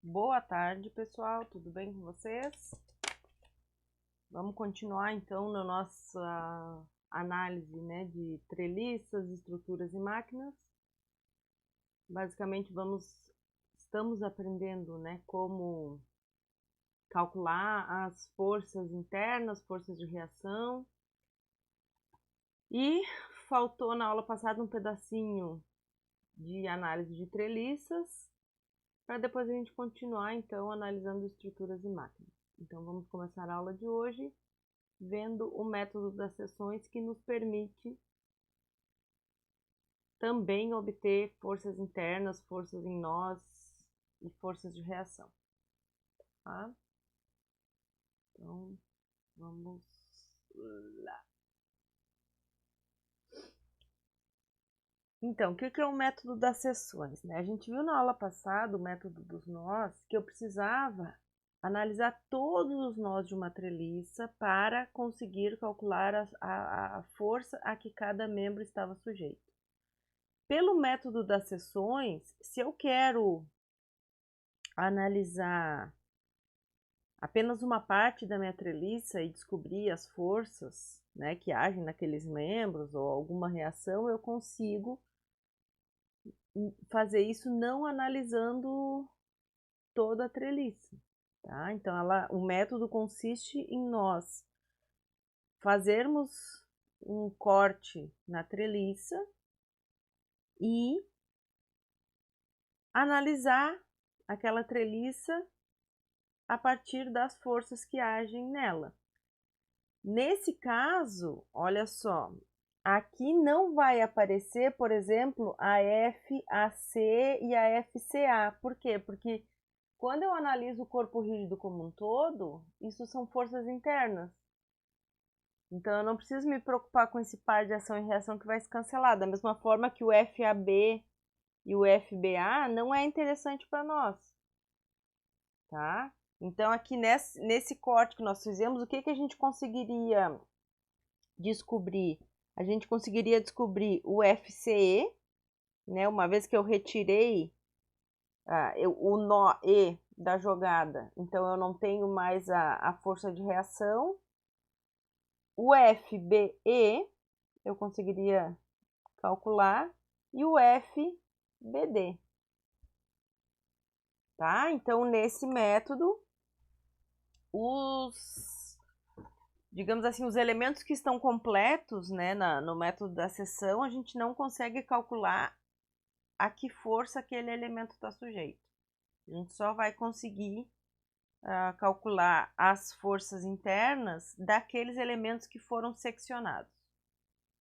Boa tarde, pessoal. Tudo bem com vocês? Vamos continuar então na nossa análise, né, de treliças, estruturas e máquinas. Basicamente estamos aprendendo, né, como calcular as forças internas, forças de reação. E faltou na aula passada um pedacinho de análise de treliças, para depois a gente continuar então analisando estruturas e máquinas. Então vamos começar a aula de hoje vendo o método das seções, que nos permite também obter forças internas, forças em nós e forças de reação. Tá? Então, vamos lá. Então, o que é o método das seções, né? A gente viu na aula passada o método dos nós, que eu precisava analisar todos os nós de uma treliça para conseguir calcular a força a que cada membro estava sujeito. Pelo método das seções, se eu quero analisar apenas uma parte da minha treliça e descobrir as forças, né, que agem naqueles membros ou alguma reação, eu consigo fazer isso não analisando toda a treliça. Tá? Então, o método consiste em nós fazermos um corte na treliça e analisar aquela treliça a partir das forças que agem nela. Nesse caso, olha só, aqui não vai aparecer, por exemplo, a FAC e a FCA. Por quê? Porque quando eu analiso o corpo rígido como um todo, isso são forças internas. Então, eu não preciso me preocupar com esse par de ação e reação que vai se cancelar. Da mesma forma que o FAB e o FBA não é interessante para nós, tá? Então, aqui nesse corte que nós fizemos, o que a gente conseguiria descobrir? A gente conseguiria descobrir o FCE, né? Uma vez que eu retirei o nó E da jogada, então eu não tenho mais a força de reação. O FBE eu conseguiria calcular e o FBD, tá? Então, nesse método, digamos assim, os elementos que estão completos, né, no método da seção, a gente não consegue calcular a que força aquele elemento está sujeito. A gente só vai conseguir calcular as forças internas daqueles elementos que foram seccionados,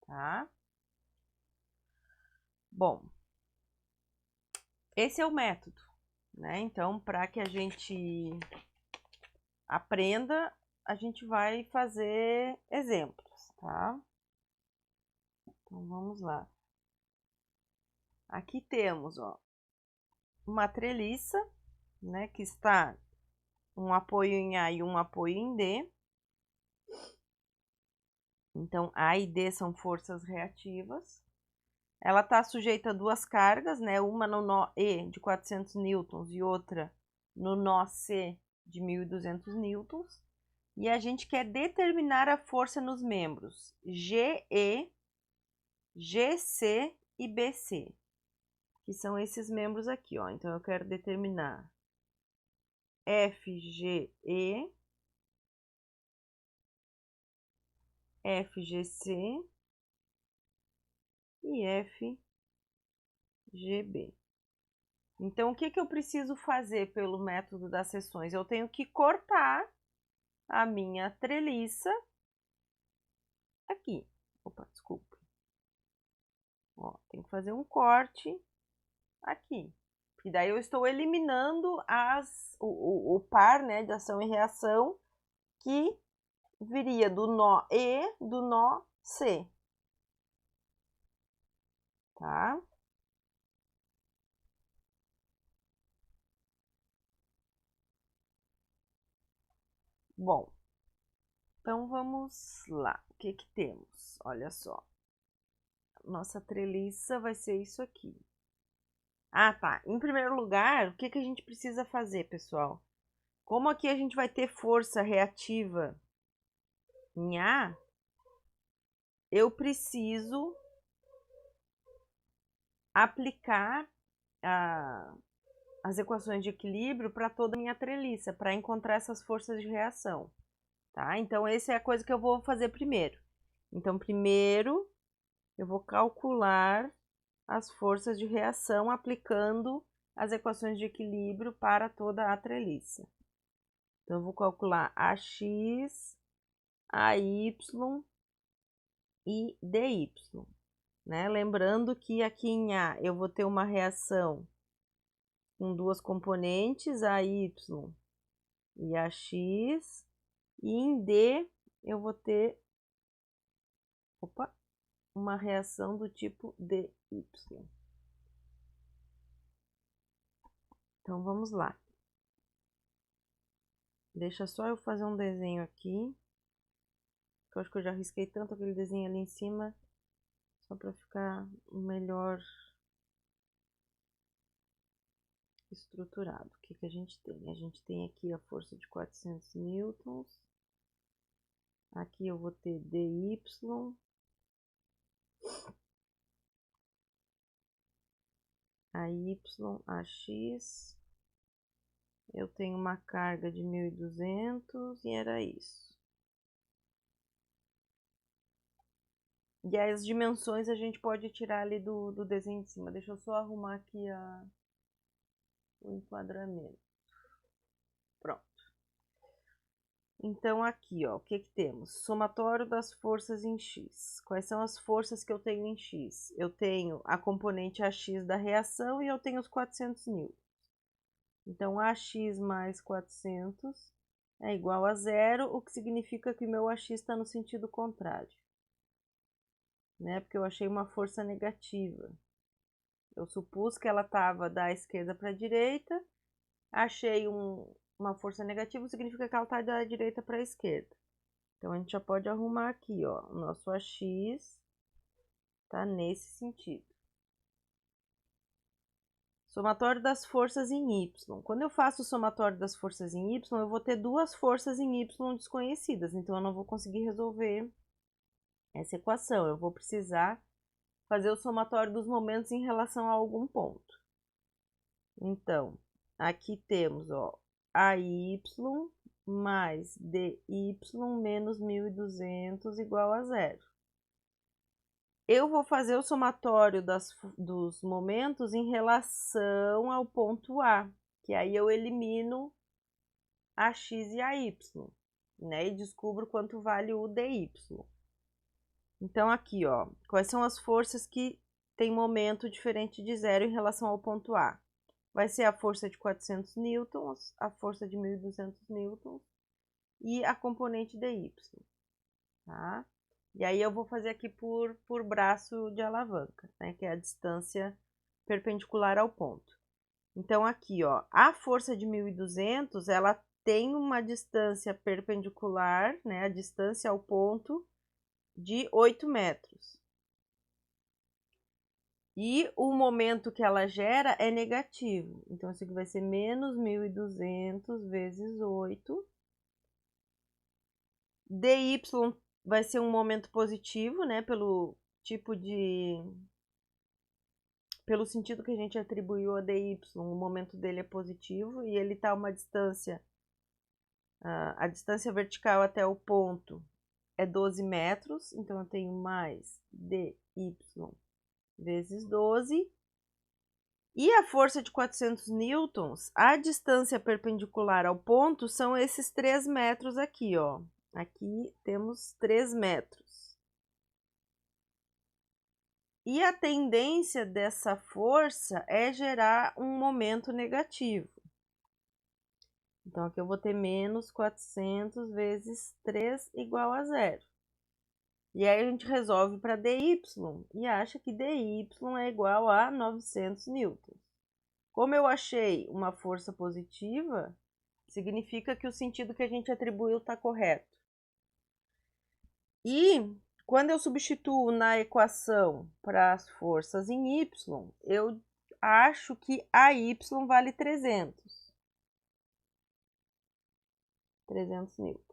tá? Bom, esse é o método, né? Então, para que a gente aprenda, a gente vai fazer exemplos, tá? Então, vamos lá. Aqui temos, ó, uma treliça, né, que está um apoio em A e um apoio em D. Então, A e D são forças reativas. Ela está sujeita a duas cargas, né, uma no nó E de 400 newtons e outra no nó C de 1.200 newtons. E a gente quer determinar a força nos membros GE, GC e BC, que são esses membros aqui, ó. Então, eu quero determinar FGE, FGC e FGB. Então, o que eu preciso fazer pelo método das seções? Eu tenho que cortar a minha treliça aqui. Opa, desculpa. Ó, tem que fazer um corte aqui. E daí eu estou eliminando o par, né, de ação e reação que viria do nó E do nó C. Tá? Bom, então vamos lá. O que temos? Olha só. Nossa treliça vai ser isso aqui. Ah, tá. Em primeiro lugar, o que que a gente precisa fazer, pessoal? Como aqui a gente vai ter força reativa em A, eu preciso aplicar as equações de equilíbrio para toda a minha treliça, para encontrar essas forças de reação, tá? Então, essa é a coisa que eu vou fazer primeiro. Então, primeiro, eu vou calcular as forças de reação aplicando as equações de equilíbrio para toda a treliça. Então, eu vou calcular AX, AY e DY, né? Lembrando que aqui em A eu vou ter uma reação com duas componentes, AY e AX, e em D eu vou ter uma reação do tipo DY. Então vamos lá. Deixa só eu fazer um desenho aqui. Eu acho que eu já risquei tanto aquele desenho ali em cima, só para ficar melhor estruturado. O que que a gente tem? A gente tem aqui a força de 400 newtons. Aqui eu vou ter DY. AY, AX. Eu tenho uma carga de 1.200 e era isso. E as dimensões a gente pode tirar ali do desenho de cima. Deixa eu só arrumar aqui o enquadramento. Pronto. Então, aqui, ó, o que que temos? Somatório das forças em X. Quais são as forças que eu tenho em X? Eu tenho a componente AX da reação e eu tenho os 400 newtons. Então, AX mais 400 é igual a zero, o que significa que o meu AX está no sentido contrário, né? Porque eu achei uma força negativa. Eu supus que ela estava da esquerda para a direita, achei uma força negativa, significa que ela está da direita para a esquerda. Então, a gente já pode arrumar aqui, ó, o nosso AX está nesse sentido. Somatório das forças em Y. Quando eu faço o somatório das forças em Y, eu vou ter duas forças em Y desconhecidas, então eu não vou conseguir resolver essa equação. Eu vou precisar fazer o somatório dos momentos em relação a algum ponto. Então, aqui temos, ó, AY mais DY menos 1.200 igual a zero. Eu vou fazer o somatório dos momentos em relação ao ponto A, que aí eu elimino a x e a y, né? E descubro quanto vale o dy. Então, aqui, ó, quais são as forças que tem momento diferente de zero em relação ao ponto A? Vai ser a força de 400 newtons, a força de 1.200 newtons e a componente dy, tá? E aí eu vou fazer aqui por braço de alavanca, né? Que é a distância perpendicular ao ponto. Então, aqui, ó, a força de 1.200, ela tem uma distância perpendicular, né? A distância ao ponto de 8 metros. E o momento que ela gera é negativo. Então, isso aqui vai ser menos 1.200 vezes 8. dy vai ser um momento positivo, né? Pelo tipo de... Pelo sentido que a gente atribuiu a dy, o momento dele é positivo e ele está a uma distância... A distância vertical até o ponto é 12 metros. Então, eu tenho mais dy vezes 12. E a força de 400 newtons, a distância perpendicular ao ponto são esses 3 metros aqui, ó. Aqui temos 3 metros. E a tendência dessa força é gerar um momento negativo. Então, aqui eu vou ter menos 400 vezes 3 igual a zero. E aí a gente resolve para dy e acha que dy é igual a 900 newtons. Como eu achei uma força positiva, significa que o sentido que a gente atribuiu está correto. E quando eu substituo na equação para as forças em y, eu acho que AY vale 300. 300 newtons.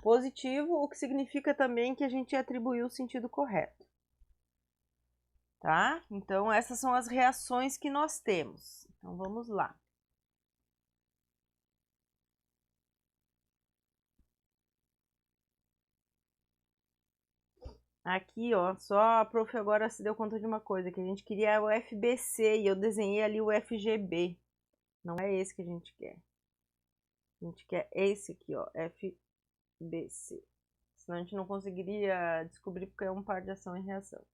Positivo, o que significa também que a gente atribuiu o sentido correto. Tá? Então, essas são as reações que nós temos. Então, vamos lá. Aqui, ó, só a prof agora se deu conta de uma coisa, que a gente queria o FBC e eu desenhei ali o FGB. Não é esse que a gente quer. A gente quer esse aqui, ó, FBC. Senão a gente não conseguiria descobrir porque é um par de ação e reação.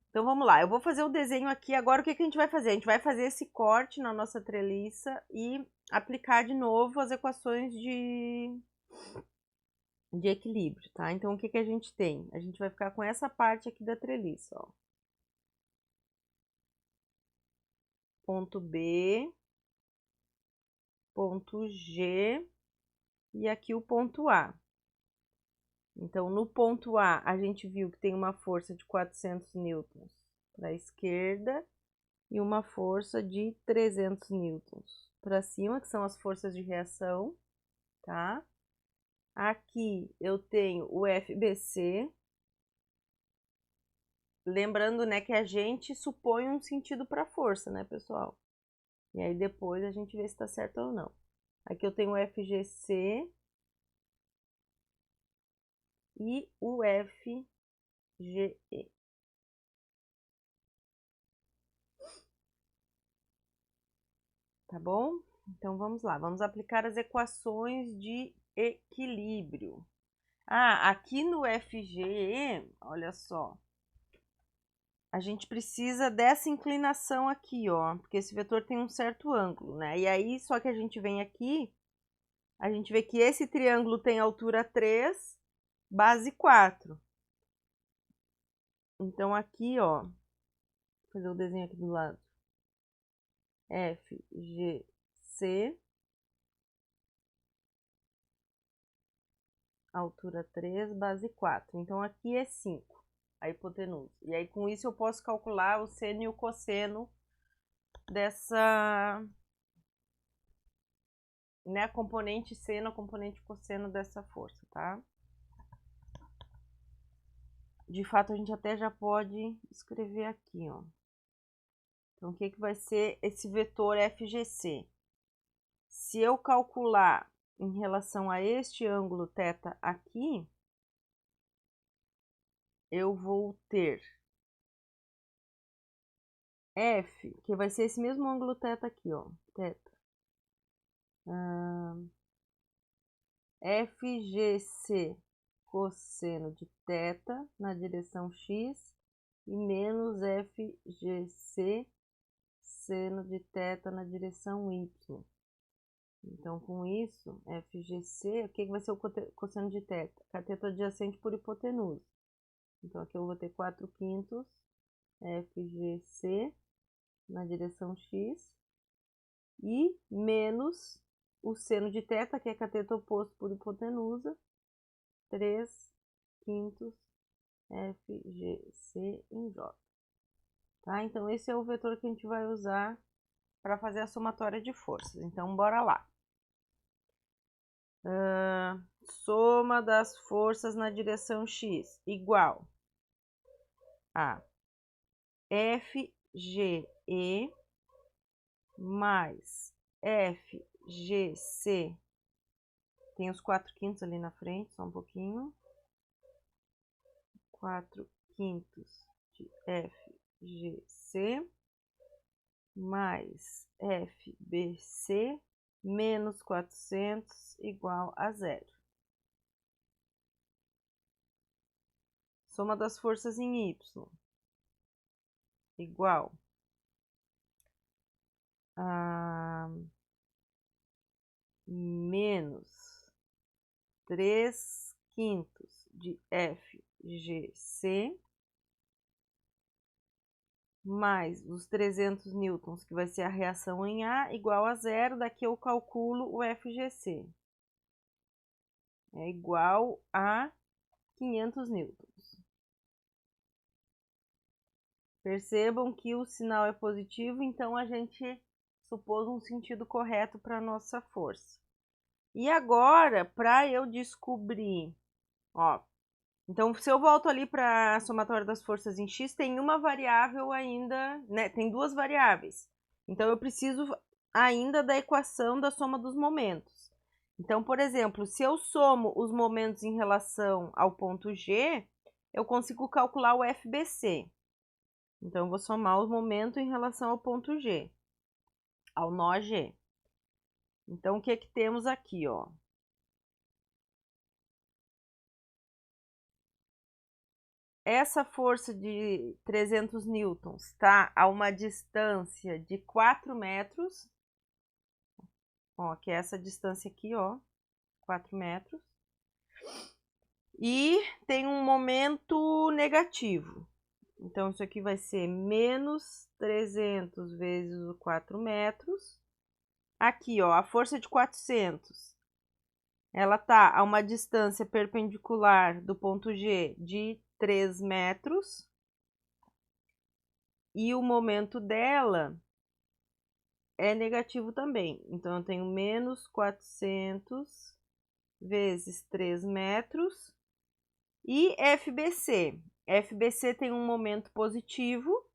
Então vamos lá, eu vou fazer o desenho aqui. Agora o que a gente vai fazer? A gente vai fazer esse corte na nossa treliça e aplicar de novo as equações de equilíbrio, tá? Então o que a gente tem? A gente vai ficar com essa parte aqui da treliça, ó. Ponto B, ponto G e aqui o ponto A. Então, no ponto A, a gente viu que tem uma força de 400 newtons para a esquerda e uma força de 300 newtons para cima, que são as forças de reação, tá? Aqui eu tenho o FBC. Lembrando, né, que a gente supõe um sentido para a força, né, pessoal? E aí depois a gente vê se está certo ou não. Aqui eu tenho o FGC e o FGE. Tá bom? Então vamos lá, vamos aplicar as equações de equilíbrio. Ah, aqui no FGE, olha só, a gente precisa dessa inclinação aqui, ó, porque esse vetor tem um certo ângulo, né? E aí, só que a gente vem aqui, a gente vê que esse triângulo tem altura 3, base 4. Então aqui, ó, vou fazer o desenho aqui do lado. FGC, altura 3, base 4. Então aqui é 5, a hipotenusa. E aí com isso eu posso calcular o seno e o cosseno dessa, né, a componente seno, a componente cosseno dessa força, tá? De fato, a gente até já pode escrever aqui, ó. Então, o que vai ser esse vetor FGC? Se eu calcular em relação a este ângulo θ aqui, eu vou ter F, que vai ser esse mesmo ângulo θ aqui, ó, θ. FGC cosseno de θ na direção x e menos FGC seno de θ na direção y. Então, com isso, FGC, o que vai ser o cosseno de θ? Cateto adjacente por hipotenusa. Então, aqui eu vou ter 4/5 FGC na direção x e menos o seno de θ, que é cateto oposto por hipotenusa, 3/5 FGC em J. Tá? Então, esse é o vetor que a gente vai usar para fazer a somatória de forças. Então, bora lá. Soma das forças na direção x igual a FGE mais FGC, tem os 4/5 ali na frente, só um pouquinho, 4/5 de FGC mais FBC menos 400 igual a 0. Soma das forças em Y igual a menos 3/5 de FGC mais os 300 newtons, que vai ser a reação em A, igual a 0. Daqui eu calculo o FGC. É igual a 500 newtons. Percebam que o sinal é positivo, então a gente supôs um sentido correto para a nossa força. E agora, para eu descobrir, ó, então se eu volto ali para a somatória das forças em x, tem uma variável ainda, né? Tem duas variáveis. Então eu preciso ainda da equação da soma dos momentos. Então, por exemplo, se eu somo os momentos em relação ao ponto G, eu consigo calcular o FBC. Então, eu vou somar os momentos em relação ao ponto G, ao nó G. Então, o que que temos aqui, ó? Essa força de 300 newtons está a uma distância de 4 metros. Ó, que é essa distância aqui, ó, 4 metros. E tem um momento negativo. Então, isso aqui vai ser menos 300 vezes os 4 metros. Aqui, ó, a força de 400. Ela tá a uma distância perpendicular do ponto G de 3 metros. E o momento dela é negativo também. Então, eu tenho menos 400 vezes 3 metros. E FBC. FBC tem um momento positivo,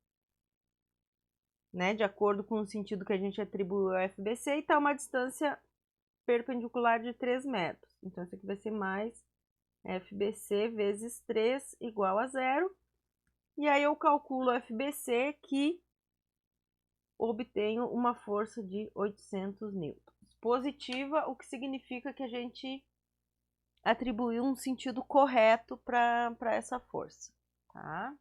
né, de acordo com o sentido que a gente atribuiu ao FBC, e está uma distância perpendicular de 3 metros. Então, isso aqui vai ser mais FBC vezes 3 igual a 0. E aí eu calculo o FBC, que obtenho uma força de 800 newtons. Positiva, o que significa que a gente atribuiu um sentido correto para essa força, tá?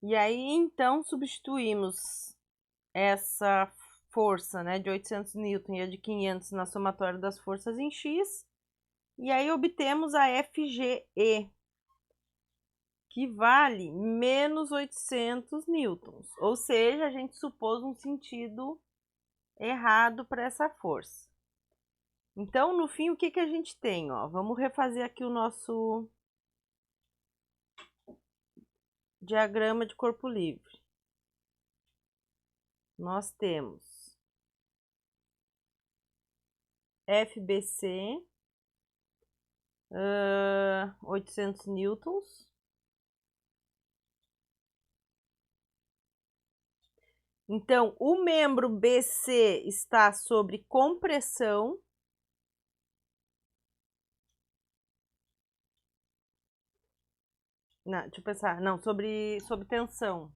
E aí, então, substituímos essa força, né, de 800 newton e a de 500 na somatória das forças em x, e aí obtemos a FGE, que vale menos 800 newtons, ou seja, a gente supôs um sentido errado para essa força. Então, no fim, o que que a gente tem? Ó, vamos refazer aqui o nosso diagrama de corpo livre. Nós temos FBC, 800 newtons. Então, o membro BC está sobre compressão. Não, deixa eu pensar. Não, sobre tensão.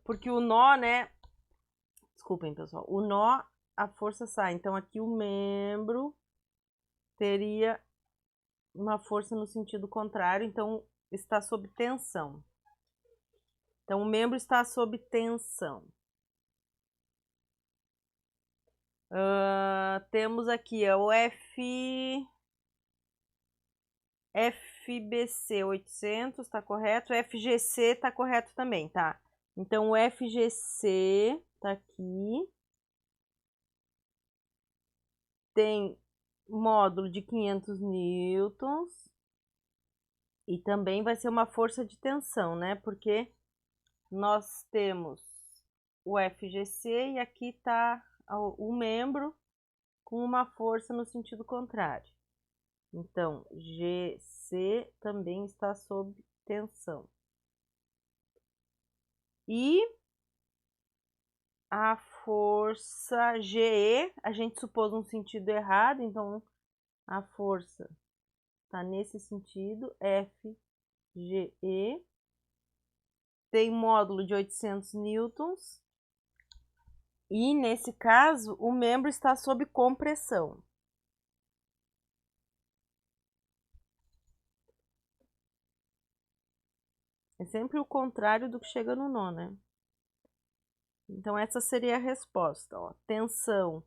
Porque o nó, né? Desculpem, pessoal. O nó, a força sai. Então, aqui o membro teria uma força no sentido contrário. Então, está sob tensão. Então, o membro está sob tensão. Temos aqui ó, o FBC 800, tá correto? O FGC tá correto também, tá? Então, o FGC tá aqui. Tem módulo de 500 newtons. E também vai ser uma força de tensão, né? Porque nós temos o FGC e aqui tá o membro com uma força no sentido contrário. Então, GC também está sob tensão. E a força GE, a gente supôs um sentido errado, então a força está nesse sentido, FGE. Tem módulo de 800 newtons. E nesse caso, o membro está sob compressão. É sempre o contrário do que chega no nó, né? Então, essa seria a resposta. Ó. Tensão,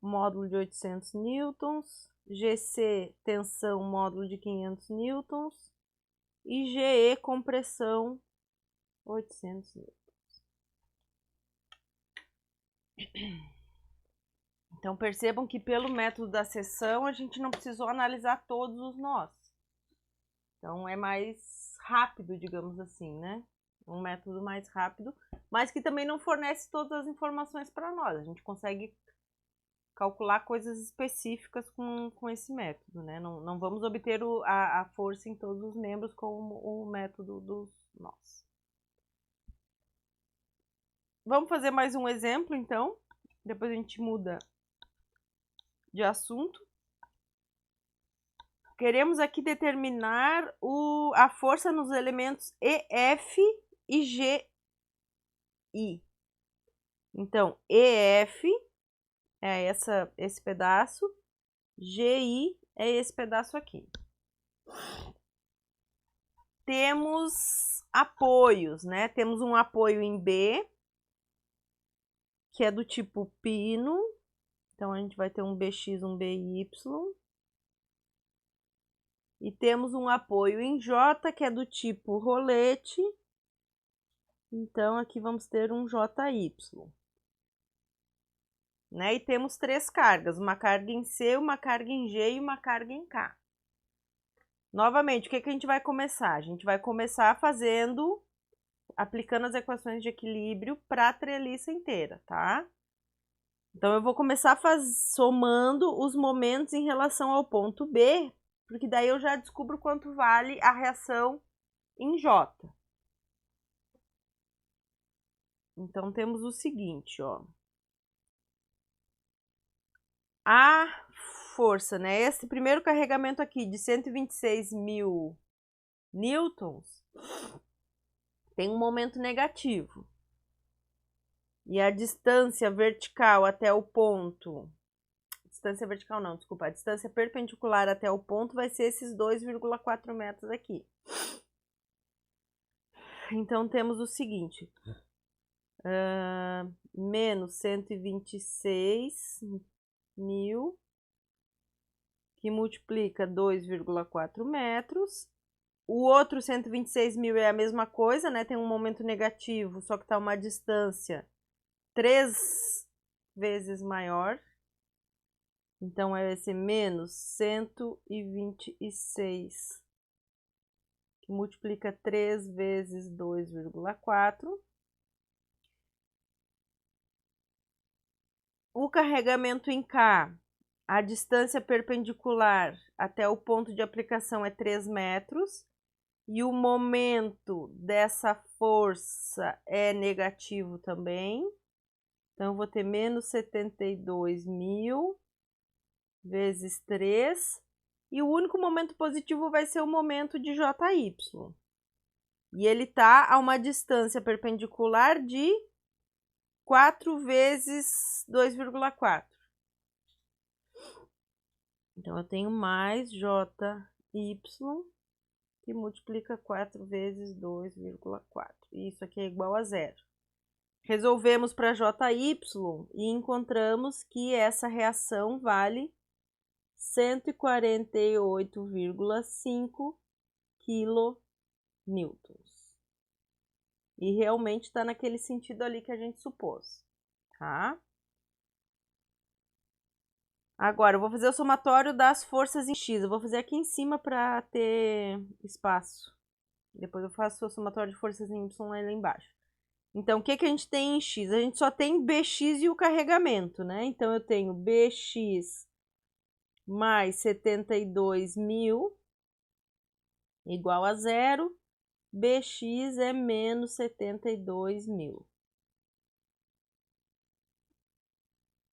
módulo de 800 newtons. GC, tensão, módulo de 500 newtons. E GE, compressão, 800 newtons. Então, percebam que pelo método da seção, a gente não precisou analisar todos os nós. Então, é mais rápido, digamos assim, né? Um método mais rápido, mas que também não fornece todas as informações para nós. A gente consegue calcular coisas específicas com esse método, né? Não vamos obter a força em todos os membros como o método dos nós. Vamos fazer mais um exemplo, então. Depois a gente muda de assunto. Queremos aqui determinar a força nos elementos EF e GI. Então, EF é esse pedaço, GI é esse pedaço aqui. Temos apoios, né? Temos um apoio em B, que é do tipo pino. Então, a gente vai ter um BX, um BY. E temos um apoio em J, que é do tipo rolete. Então, aqui vamos ter um JY. Né? E temos 3 cargas, uma carga em C, uma carga em G e uma carga em K. Novamente, o que a gente vai começar? A gente vai começar aplicando as equações de equilíbrio para a treliça inteira, tá? Então, eu vou começar somando os momentos em relação ao ponto B, porque daí eu já descubro quanto vale a reação em J. Então, temos o seguinte, ó. A força, né? Esse primeiro carregamento aqui de 126.000 newtons tem um momento negativo. E a distância vertical até o ponto... Distância vertical não, desculpa. A distância perpendicular até o ponto vai ser esses 2,4 metros aqui. Então, temos o seguinte. Menos 126.000, que multiplica 2,4 metros. O outro 126.000 é a mesma coisa, né? Tem um momento negativo, só que está uma distância 3 vezes maior. Então, vai ser menos 126, que multiplica 3 vezes 2,4. O carregamento em K, a distância perpendicular até o ponto de aplicação é 3 metros. E o momento dessa força é negativo também. Então, eu vou ter menos 72.000 vezes 3. E o único momento positivo vai ser o momento de JY. E ele está a uma distância perpendicular de 4 vezes 2,4. Então, eu tenho mais JY, que multiplica 4 vezes 2,4. Isso aqui é igual a 0. Resolvemos para JY e encontramos que essa reação vale 148,5 kN. E realmente está naquele sentido ali que a gente supôs, tá? Agora, eu vou fazer o somatório das forças em X. Eu vou fazer aqui em cima para ter espaço. Depois eu faço o somatório de forças em Y lá embaixo. Então, o que a gente tem em X? A gente só tem BX e o carregamento, né? Então, eu tenho BX mais 72.000 igual a 0. BX é menos 72.000.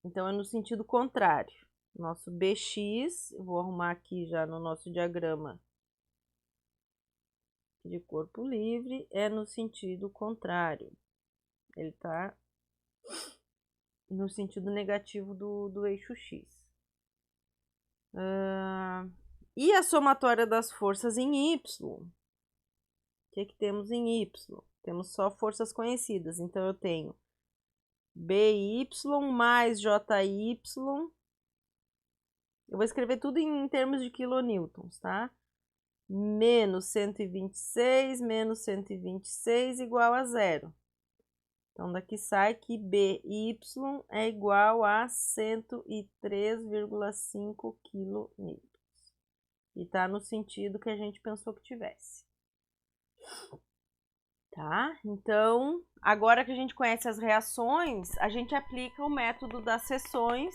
Então, é no sentido contrário. Nosso BX, eu vou arrumar aqui já no nosso diagrama de corpo livre, é no sentido contrário. Ele está no sentido negativo do eixo X. E a somatória das forças em Y? O que temos em Y? Temos só forças conhecidas. Então, eu tenho BY mais JY. Eu vou escrever tudo em termos de quilonewtons, tá? Menos 126 igual a 0. Então, daqui sai que BY é igual a 103,5 kN. E está no sentido que a gente pensou que tivesse. Tá? Então, agora que a gente conhece as reações, a gente aplica o método das seções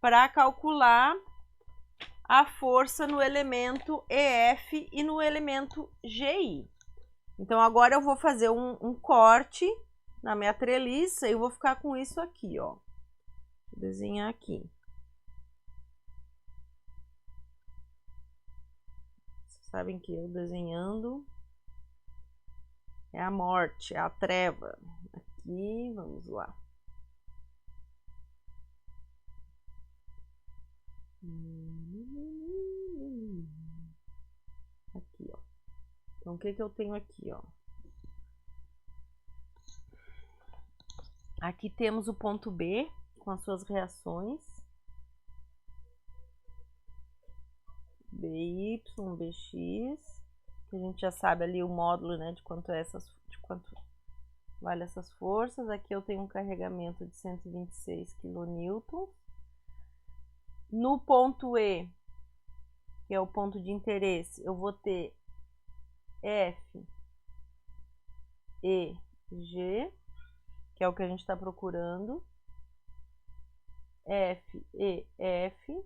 para calcular a força no elemento EF e no elemento GI. Então, agora eu vou fazer um corte na minha treliça e eu vou ficar com isso aqui, ó. Vou desenhar aqui. Vocês sabem que eu desenhando é a morte, é a treva. Aqui, vamos lá. Aqui, ó. Então, o que que eu tenho aqui, ó? Aqui temos o ponto B com as suas reações. BY, BX, que a gente já sabe ali o módulo, né, de quanto vale essas forças. Aqui eu tenho um carregamento de 126 kN. No ponto E, que é o ponto de interesse, eu vou ter F, E, G, que é o que a gente está procurando. F, E, F.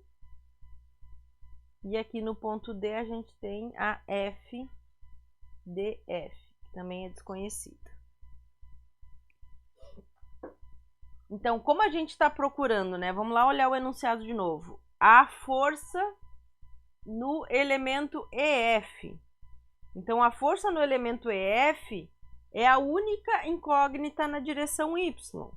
E aqui no ponto D a gente tem a F, DF, que também é desconhecida. Então, como a gente está procurando, né? Vamos lá olhar o enunciado de novo. A força no elemento EF. Então, a força no elemento EF é a única incógnita na direção Y.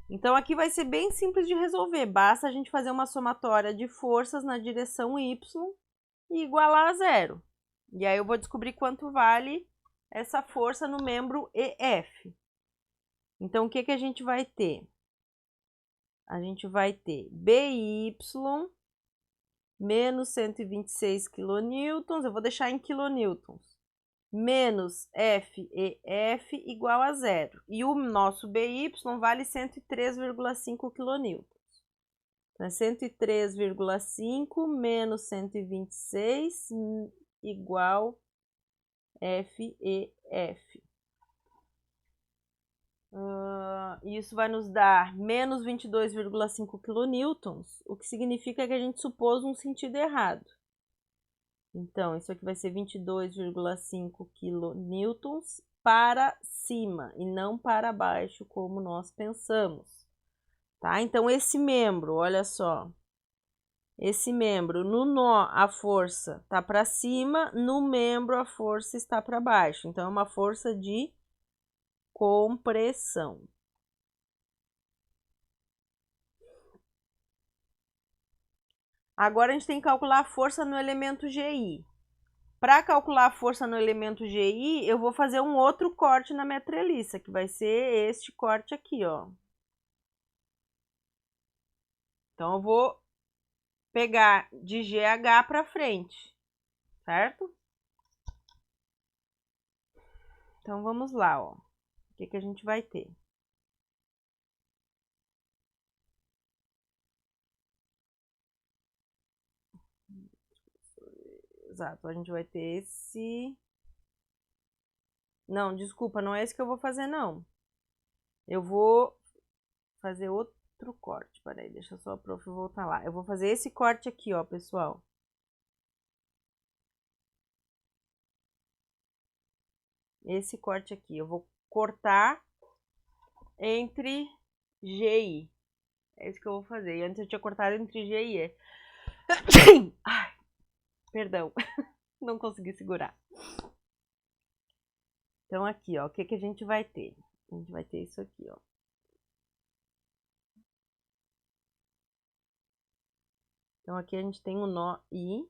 Então, aqui vai ser bem simples de resolver. Basta a gente fazer uma somatória de forças na direção Y e igualar a zero. E aí eu vou descobrir quanto vale essa força no membro EF. Então, o que que a gente vai ter? A gente vai ter BY menos 126 kN, eu vou deixar em kilonewtons, menos FEF igual a zero. E o nosso BY vale 103,5 kN. Então, é 103,5 menos 126 igual FEF. Isso vai nos dar menos 22,5 kN, o que significa que a gente supôs um sentido errado. Então, isso aqui vai ser 22,5 kN para cima e não para baixo, como nós pensamos. Tá? Então, esse membro, olha só. Esse membro, no nó, a força está para cima, no membro, a força está para baixo. Então, é uma força de compressão. Agora, a gente tem que calcular a força no elemento GI. Para calcular a força no elemento GI, eu vou fazer um outro corte na minha treliça, que vai ser este corte aqui, ó. Então, eu vou pegar de GH para frente, certo? Então, vamos lá, ó. O que que a gente vai ter? Exato, a gente vai ter esse... Não, desculpa, não é esse que eu vou fazer, não. Eu vou fazer outro corte. Peraí, deixa só a prof voltar lá. Eu vou fazer esse corte aqui, ó, pessoal. Esse corte aqui. Eu vou cortar entre G e I. É isso que eu vou fazer. E antes eu tinha cortado entre G e E. Ai, perdão. Não consegui segurar. Então, aqui, ó. O que que a gente vai ter? A gente vai ter isso aqui, ó. Então, aqui a gente tem o nó I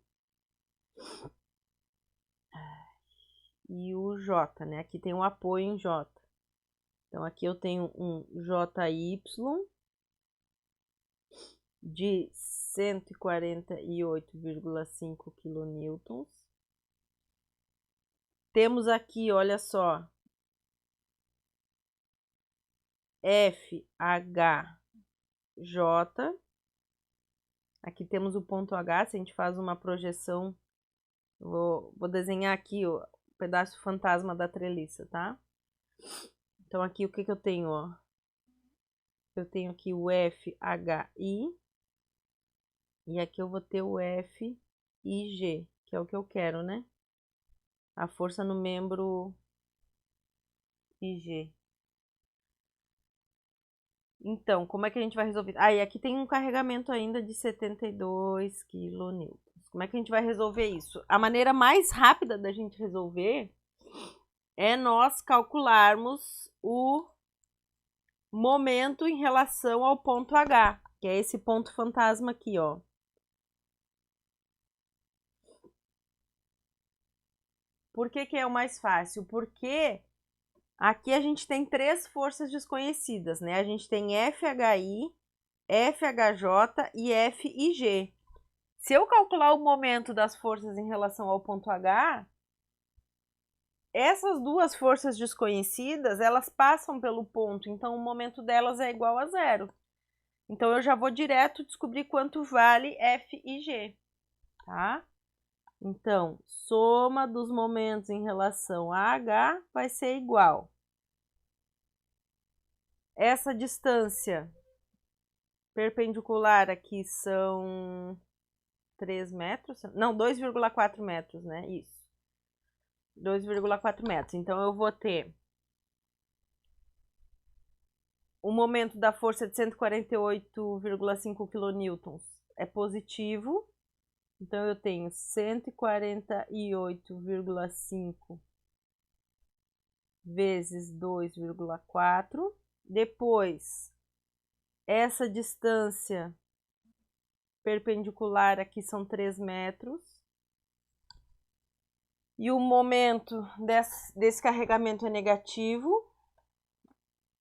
e o J, né? Aqui tem um apoio em J. Então, aqui eu tenho um JY de 148,5 kN. Temos aqui, olha só, FHJ. Aqui temos o ponto H, se a gente faz uma projeção, vou desenhar aqui o pedaço fantasma da treliça, tá? Então aqui o que eu tenho, ó? Eu tenho aqui o FHI e aqui eu vou ter o FIG, que é o que eu quero, né? A força no membro IG. Então, como é que a gente vai resolver? Ah, e aqui tem um carregamento ainda de 72 kN. Como é que a gente vai resolver isso? A maneira mais rápida da gente resolver é nós calcularmos o momento em relação ao ponto H, que é esse ponto fantasma aqui, ó. Por que que é o mais fácil? Porque aqui a gente tem três forças desconhecidas, né? A gente tem FHI, FHJ e FIG. Se eu calcular o momento das forças em relação ao ponto H, essas duas forças desconhecidas, elas passam pelo ponto, então o momento delas é igual a zero. Então eu já vou direto descobrir quanto vale FIG, tá? Então, soma dos momentos em relação a H vai ser igual. Essa distância perpendicular aqui são 3 metros, não, 2,4 metros, né? Isso. 2,4 metros. Então, eu vou ter o momento da força de 148,5 kN é positivo. Então, eu tenho 148,5 vezes 2,4. Depois, essa distância perpendicular aqui são 3 metros. E o momento desse carregamento é negativo.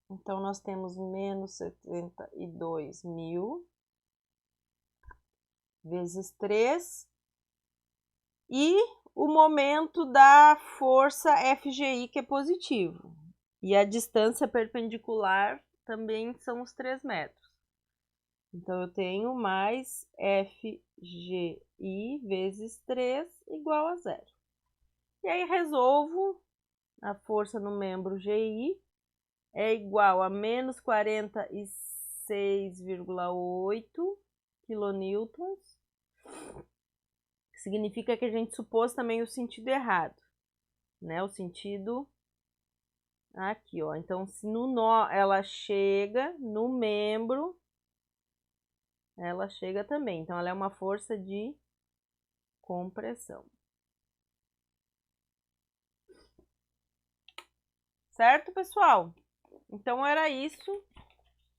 Então, nós temos menos 72.000 vezes 3. E o momento da força FGI, que é positivo. E a distância perpendicular também são os 3 metros. Então, eu tenho mais FGI vezes 3 igual a zero. E aí, resolvo a força no membro GI é igual a menos 46,8 kN. Significa que a gente supôs também o sentido errado, né? O sentido aqui, ó. Então, se no nó ela chega, no membro ela chega também. Então, ela é uma força de compressão. Certo, pessoal? Então, era isso.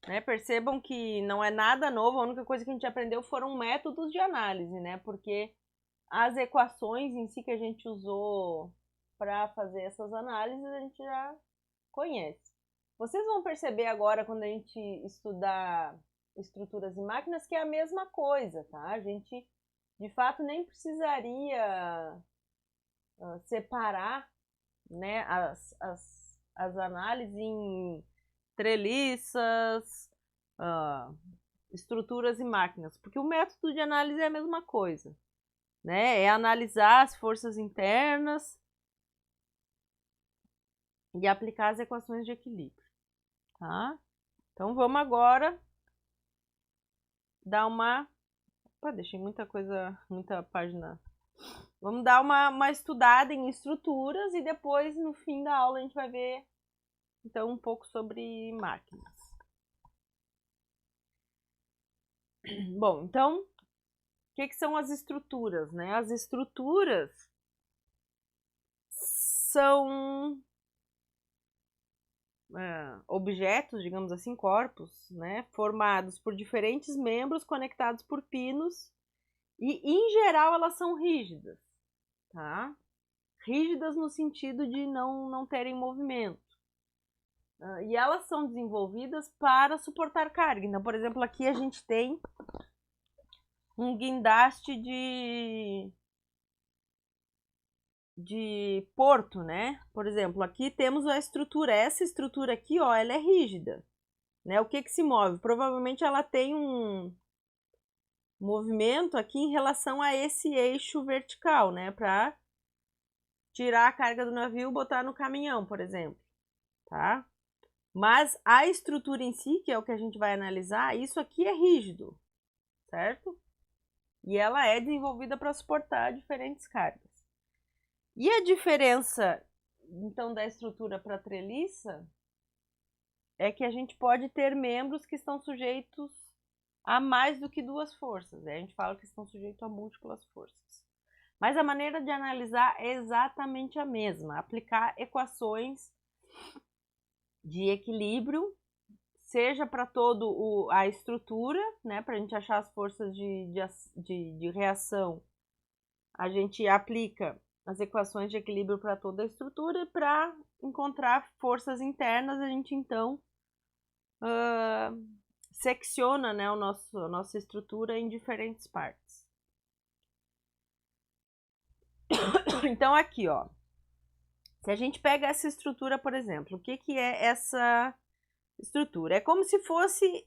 Né? Percebam que não é nada novo, a única coisa que a gente aprendeu foram métodos de análise, né? Porque as equações em si que a gente usou para fazer essas análises, a gente já conhece. Vocês vão perceber agora, quando a gente estudar estruturas e máquinas, que é a mesma coisa, tá? A gente, de fato, nem precisaria separar, né, as análises em treliças, estruturas e máquinas, porque o método de análise é a mesma coisa, né? É analisar as forças internas e aplicar as equações de equilíbrio, tá? Então vamos agora dar uma... Opa, deixei muita coisa, muita página. Vamos dar uma estudada em estruturas e depois, no fim da aula, a gente vai ver, então, um pouco sobre máquinas. Bom, então, o que são as estruturas, né? As estruturas são objetos, digamos assim, corpos, né? Formados por diferentes membros conectados por pinos e, em geral, elas são rígidas, tá? Rígidas no sentido de não terem movimento. E elas são desenvolvidas para suportar carga. Então, por exemplo, aqui a gente tem um guindaste de porto, né? Por exemplo, aqui temos a estrutura. Essa estrutura aqui, ó, ela é rígida. né? O que que se move? Provavelmente ela tem um movimento aqui em relação a esse eixo vertical, né? Para tirar a carga do navio e botar no caminhão, por exemplo, tá? Mas a estrutura em si, que é o que a gente vai analisar, isso aqui é rígido, certo? E ela é desenvolvida para suportar diferentes cargas. E a diferença, então, da estrutura para a treliça é que a gente pode ter membros que estão sujeitos a mais do que duas forças, né? A gente fala que estão sujeitos a múltiplas forças. Mas a maneira de analisar é exatamente a mesma, aplicar equações de equilíbrio, seja para toda a estrutura, né, para a gente achar as forças de reação, a gente aplica as equações de equilíbrio para toda a estrutura e para encontrar forças internas, a gente então secciona, né, a nossa estrutura em diferentes partes. Então aqui, ó, se a gente pega essa estrutura, por exemplo, o que que é essa estrutura? É como se fosse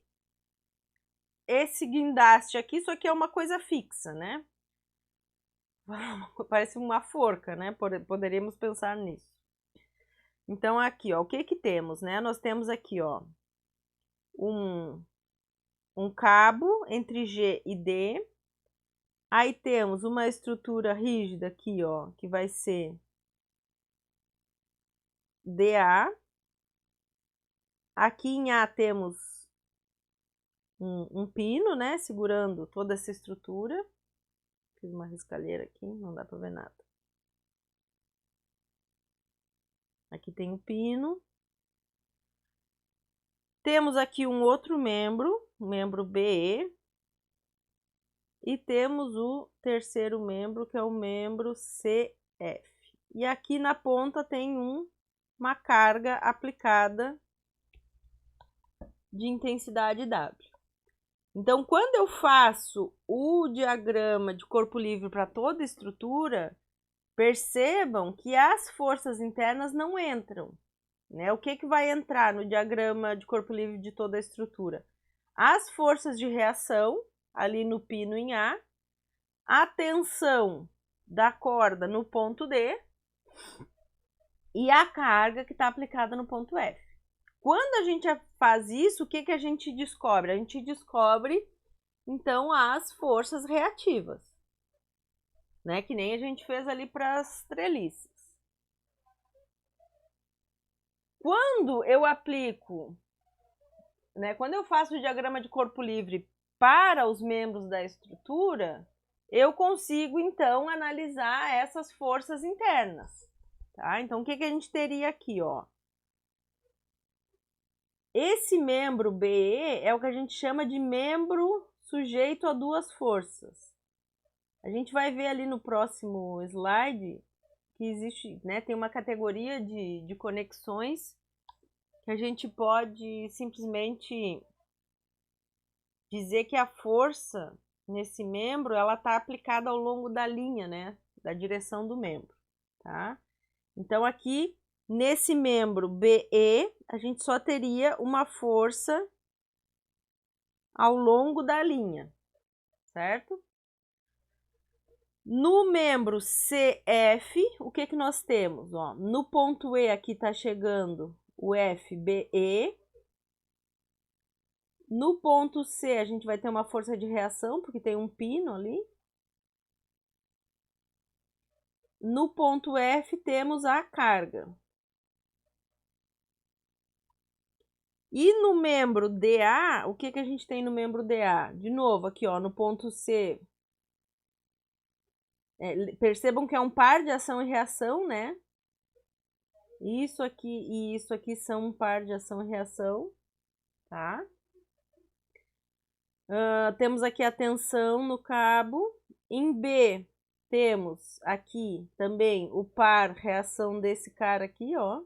esse guindaste aqui, isso aqui é uma coisa fixa, né? Parece uma forca, né? Poderíamos pensar nisso. Então aqui, ó, o que que temos, né? Nós temos aqui, ó, um cabo entre G e D. Aí temos uma estrutura rígida aqui, ó, que vai ser DA. Aqui em A temos um pino, né, segurando toda essa estrutura. Fiz uma riscalheira aqui, não dá para ver nada. Aqui tem o pino. Temos aqui um outro membro, o membro BE. E temos o terceiro membro, que é o membro CF. E aqui na ponta tem uma carga aplicada de intensidade W. Então, quando eu faço o diagrama de corpo livre para toda a estrutura, percebam que as forças internas não entram, né? O que que vai entrar no diagrama de corpo livre de toda a estrutura? As forças de reação, ali no pino em A tensão da corda no ponto D e a carga que está aplicada no ponto F. Quando a gente faz isso, o que que a gente descobre? A gente descobre, então, as forças reativas, né? Que nem a gente fez ali para as treliças. Quando eu aplico, né? Quando eu faço o diagrama de corpo livre para os membros da estrutura, eu consigo, então, analisar essas forças internas, tá? Então, o que que a gente teria aqui, ó? Esse membro BE é o que a gente chama de membro sujeito a duas forças. A gente vai ver ali no próximo slide que existe, né, tem uma categoria de conexões que a gente pode simplesmente dizer que a força nesse membro, ela está aplicada ao longo da linha, né, da direção do membro, tá? Então aqui, nesse membro BE, a gente só teria uma força ao longo da linha, certo? No membro CF, o que que nós temos? Ó, no ponto E aqui está chegando o FBE. No ponto C a gente vai ter uma força de reação, porque tem um pino ali. No ponto F temos a carga. E no membro DA, o que que a gente tem no membro DA? De novo, aqui ó, no ponto C. Percebam que é um par de ação e reação, né? Isso aqui e isso aqui são um par de ação e reação, tá? Temos aqui a tensão no cabo. Em B, temos aqui também o par reação desse cara aqui, ó.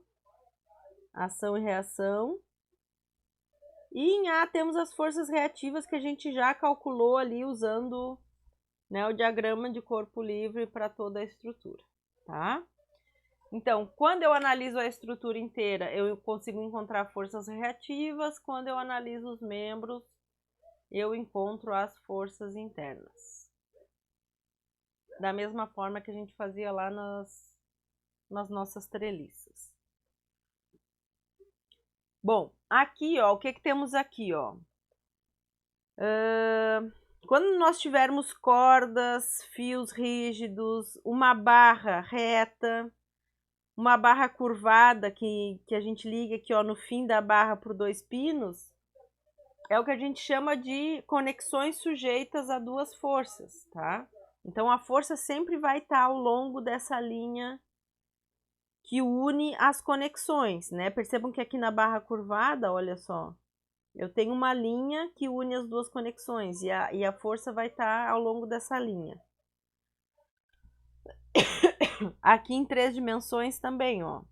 Ação e reação. E em A temos as forças reativas que a gente já calculou ali usando, né, o diagrama de corpo livre para toda a estrutura, tá? Então, quando eu analiso a estrutura inteira, eu consigo encontrar forças reativas. Quando eu analiso os membros, eu encontro as forças internas. Da mesma forma que a gente fazia lá nas nossas treliças. Bom, aqui, ó, o que temos aqui, ó? Quando nós tivermos cordas, fios rígidos, uma barra reta, uma barra curvada que a gente liga aqui, ó, no fim da barra por 2 pinos, é o que a gente chama de conexões sujeitas a 2 forças, tá? Então a força sempre vai estar ao longo dessa linha que une as conexões, né? Percebam que aqui na barra curvada, olha só, eu tenho uma linha que une as 2 conexões e a força vai estar ao longo dessa linha. Aqui em 3 dimensões também, ó.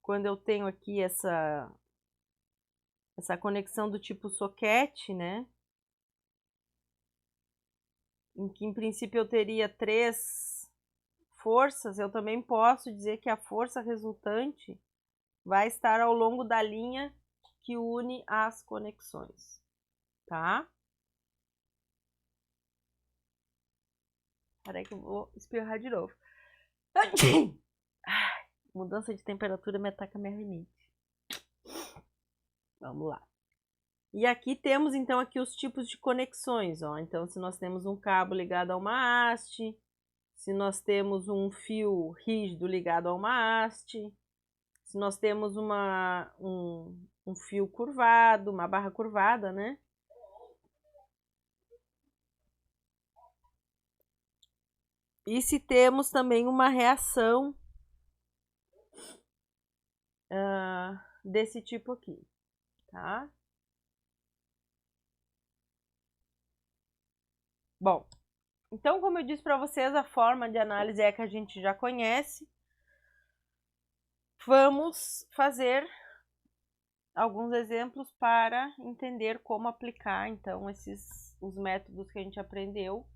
Quando eu tenho aqui essa conexão do tipo soquete, né? Em que em princípio eu teria 3 forças, eu também posso dizer que a força resultante vai estar ao longo da linha que une as conexões, tá? Peraí que eu vou espirrar de novo. Mudança de temperatura me ataca minha rinite. Vamos lá. E aqui temos então aqui os tipos de conexões, ó. Então, se nós temos um cabo ligado a uma haste, se nós temos um fio rígido ligado a uma haste, se nós temos um fio curvado, uma barra curvada, né? E se temos também uma reação desse tipo aqui, tá? Bom, então como eu disse para vocês, a forma de análise é que a gente já conhece. Vamos fazer alguns exemplos para entender como aplicar então os métodos que a gente aprendeu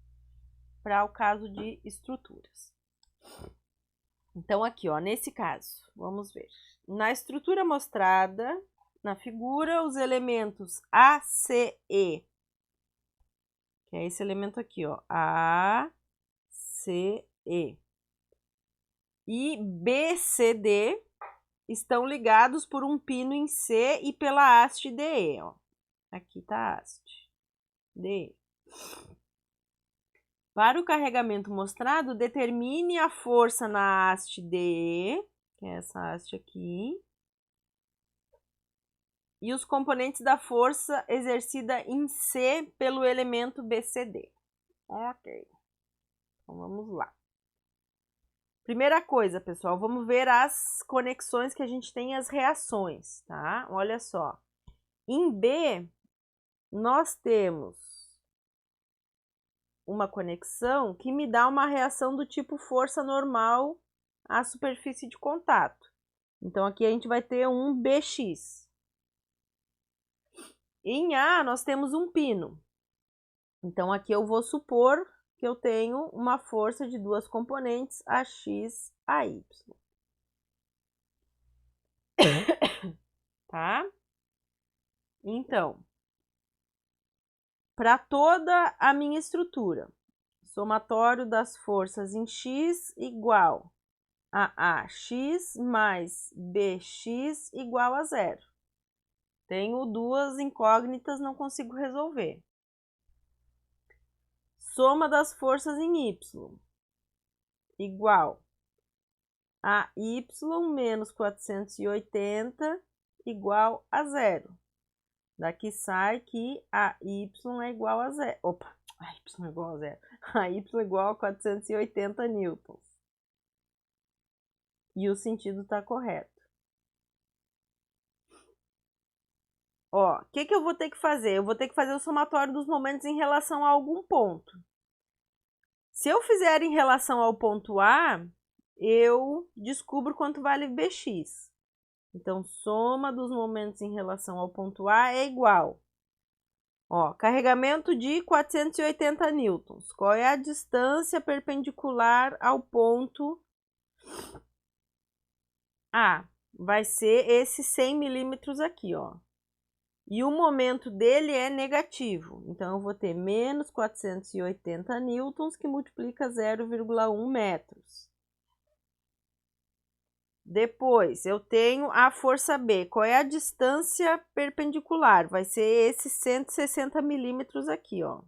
para o caso de estruturas. Então aqui, ó, nesse caso, vamos ver. Na estrutura mostrada na figura, os elementos A, C, E, que é esse elemento aqui, ó, A, C, E, e B, C, D estão ligados por um pino em C e pela haste DE, ó. Aqui tá a haste DE. Para o carregamento mostrado, determine a força na haste DE, que é essa haste aqui, e os componentes da força exercida em C pelo elemento BCD. Ok. Então vamos lá. Primeira coisa, pessoal, vamos ver as conexões que a gente tem, as reações, tá? Olha só. Em B, nós temos uma conexão que me dá uma reação do tipo força normal à superfície de contato. Então, aqui a gente vai ter um BX. Em A, nós temos um pino. Então, aqui eu vou supor que eu tenho uma força de 2 componentes, AX, AY. Tá? Então, para toda a minha estrutura, somatório das forças em X igual a AX mais BX igual a 0. Tenho 2 incógnitas, não consigo resolver. Soma das forças em Y igual a Y menos 480 igual a 0. Daqui sai que a Y é igual a 0. Opa, a Y é igual a 0. A Y é igual a 480 newtons. E o sentido está correto. Ó, o que eu vou ter que fazer? Eu vou ter que fazer o somatório dos momentos em relação a algum ponto. Se eu fizer em relação ao ponto A, eu descubro quanto vale Bx. Então, soma dos momentos em relação ao ponto A é igual Ó, carregamento de 480 newtons. Qual é a distância perpendicular ao ponto A? Vai ser esse 100 milímetros aqui, ó. E o momento dele é negativo. Então, eu vou ter menos 480 newtons, que multiplica 0,1 metros. Depois, eu tenho a força B. Qual é a distância perpendicular? Vai ser esse 160 milímetros aqui, ó.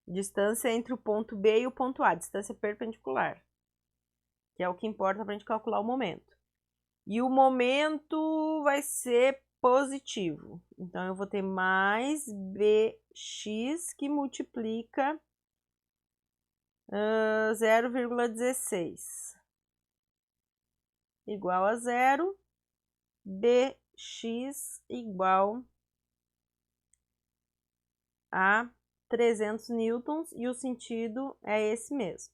Distância entre o ponto B e o ponto A, distância perpendicular. Que é o que importa para a gente calcular o momento. E o momento vai ser positivo. Então, eu vou ter mais Bx que multiplica 0,16 igual a 0, Bx igual a 300 newtons, e o sentido é esse mesmo.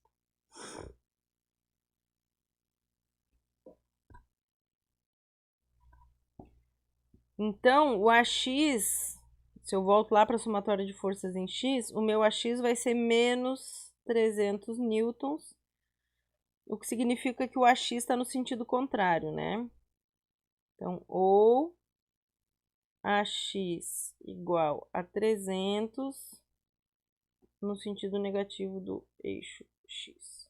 Então, o AX, se eu volto lá para a somatória de forças em X, o meu AX vai ser menos 300 newtons, o que significa que o AX está no sentido contrário, né? Então, ou AX igual a 300 no sentido negativo do eixo X.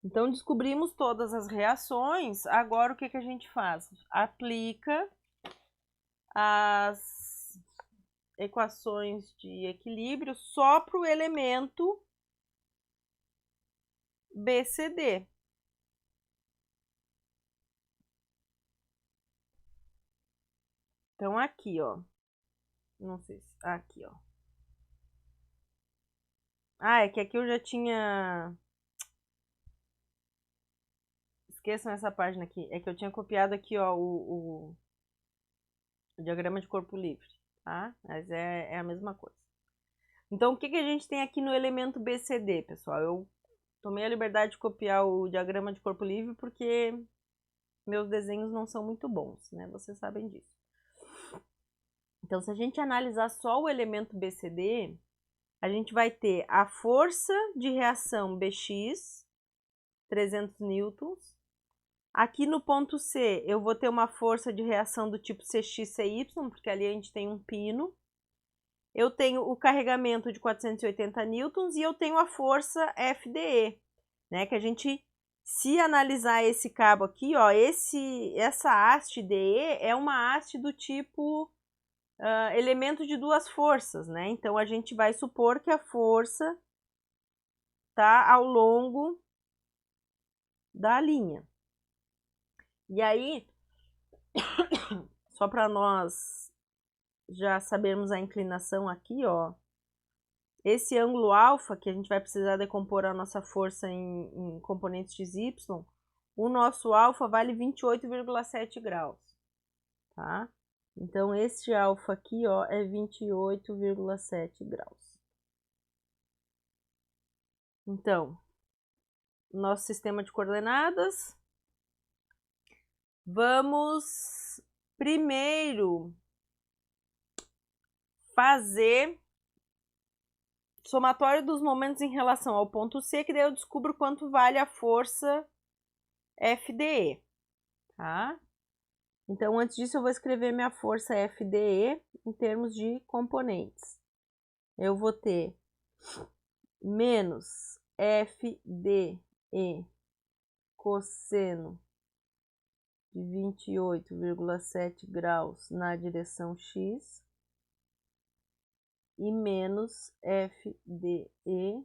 Então, descobrimos todas as reações. Agora, o que a gente faz? Aplica as equações de equilíbrio só para o elemento BCD. Então, aqui, ó. Não sei se... Aqui, ó. Ah, é que aqui eu já tinha... Esqueçam essa página aqui. É que eu tinha copiado aqui, ó, o diagrama de corpo livre, tá? Mas é a mesma coisa. Então, o que a gente tem aqui no elemento BCD, pessoal? Eu tomei a liberdade de copiar o diagrama de corpo livre porque meus desenhos não são muito bons, né? Vocês sabem disso. Então, se a gente analisar só o elemento BCD, a gente vai ter a força de reação Bx, 300 newtons. Aqui no ponto C, eu vou ter uma força de reação do tipo CX-CY, porque ali a gente tem um pino. Eu tenho o carregamento de 480 newtons e eu tenho a força FDE, né? Que a gente, se analisar esse cabo aqui, ó, essa haste DE é uma haste do tipo elemento de duas forças, né? Então, a gente vai supor que a força tá ao longo da linha. E aí, só para nós já sabermos a inclinação aqui, ó, esse ângulo alfa, que a gente vai precisar decompor a nossa força em componentes XY, o nosso alfa vale 28,7 graus, tá? Então, este alfa aqui, ó, é 28,7 graus. Então, nosso sistema de coordenadas. Vamos primeiro fazer somatório dos momentos em relação ao ponto C, que daí eu descubro quanto vale a força FDE, tá? Então, antes disso, eu vou escrever minha força FDE em termos de componentes. Eu vou ter menos FDE cosseno de 28,7 graus na direção X e menos FDE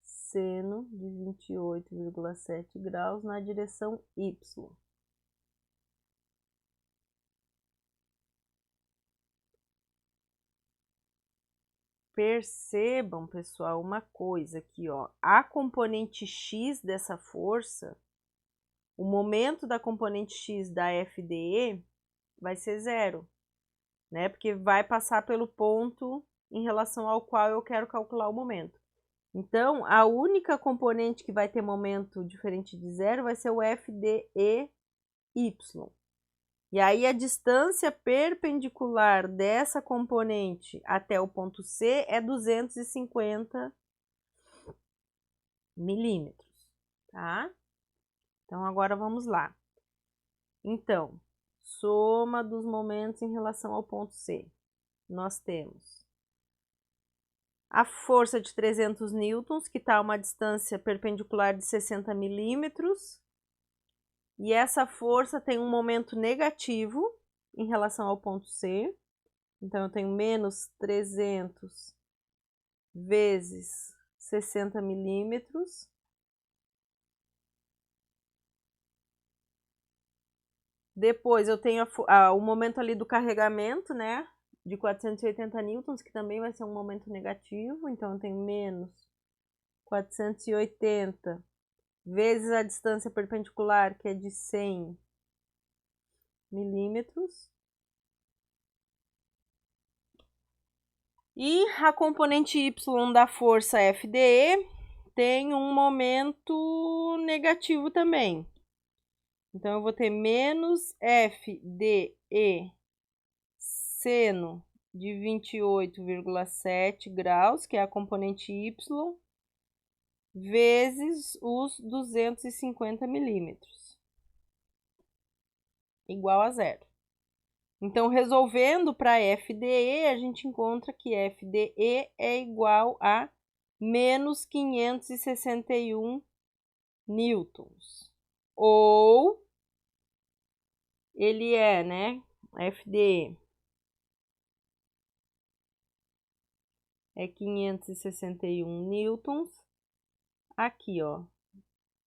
seno de 28,7 graus na direção Y. Percebam, pessoal, uma coisa aqui, ó. A componente X dessa força, o momento da componente X da FDE vai ser zero, né? Porque vai passar pelo ponto em relação ao qual eu quero calcular o momento. Então, a única componente que vai ter momento diferente de zero vai ser o FDEY. E aí a distância perpendicular dessa componente até o ponto C é 250 milímetros, tá? Então, agora vamos lá. Então, soma dos momentos em relação ao ponto C. Nós temos a força de 300 newtons, que está a uma distância perpendicular de 60 milímetros. E essa força tem um momento negativo em relação ao ponto C. Então, eu tenho menos 300 vezes 60 milímetros. Depois eu tenho o momento ali do carregamento, né? De 480 newtons, que também vai ser um momento negativo. Então, eu tenho menos 480 vezes a distância perpendicular, que é de 100 milímetros. E a componente Y da força FDE tem um momento negativo também. Então, eu vou ter menos FDE seno de 28,7 graus, que é a componente Y, vezes os 250 milímetros, igual a zero. Então, resolvendo para FDE, a gente encontra que FDE é igual a menos 561 newtons. Ou ele é, né? FDE é 561 newtons. Aqui, ó,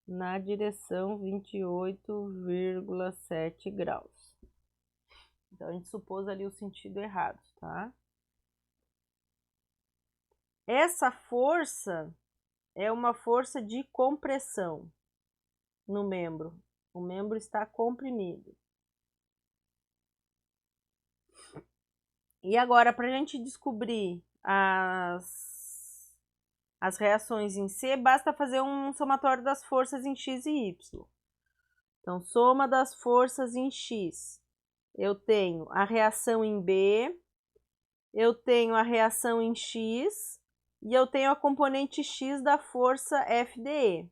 na direção 28,7 graus. Então, a gente supôs ali o sentido errado, tá? Essa força é uma força de compressão no membro. O membro está comprimido. E agora, para a gente descobrir as reações em C, basta fazer um somatório das forças em X e Y. Então, soma das forças em X. Eu tenho a reação em B, eu tenho a reação em X e eu tenho a componente X da força FDE.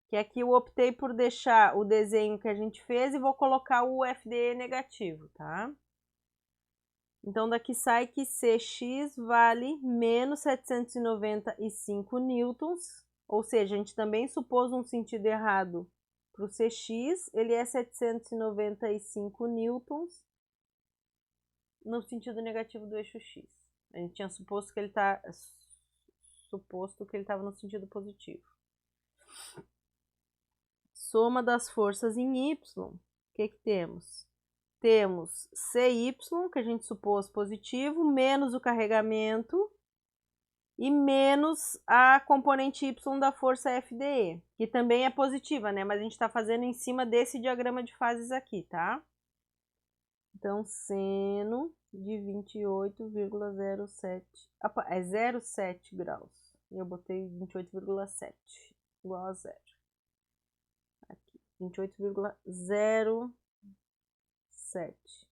Que aqui eu optei por deixar o desenho que a gente fez e vou colocar o FDE negativo, tá? Então, daqui sai que Cx vale menos 795 newtons, ou seja, a gente também supôs um sentido errado para o Cx, ele é 795 newtons no sentido negativo do eixo x. A gente tinha suposto que ele estava no sentido positivo. Soma das forças em y, o que temos? Temos CY, que a gente supôs positivo, menos o carregamento e menos a componente Y da força FDE, que também é positiva, né? Mas a gente está fazendo em cima desse diagrama de fases aqui, tá? Então, seno de 28,07, é 0,7 graus. Eu botei 28,7, igual a zero. Aqui, 28,07.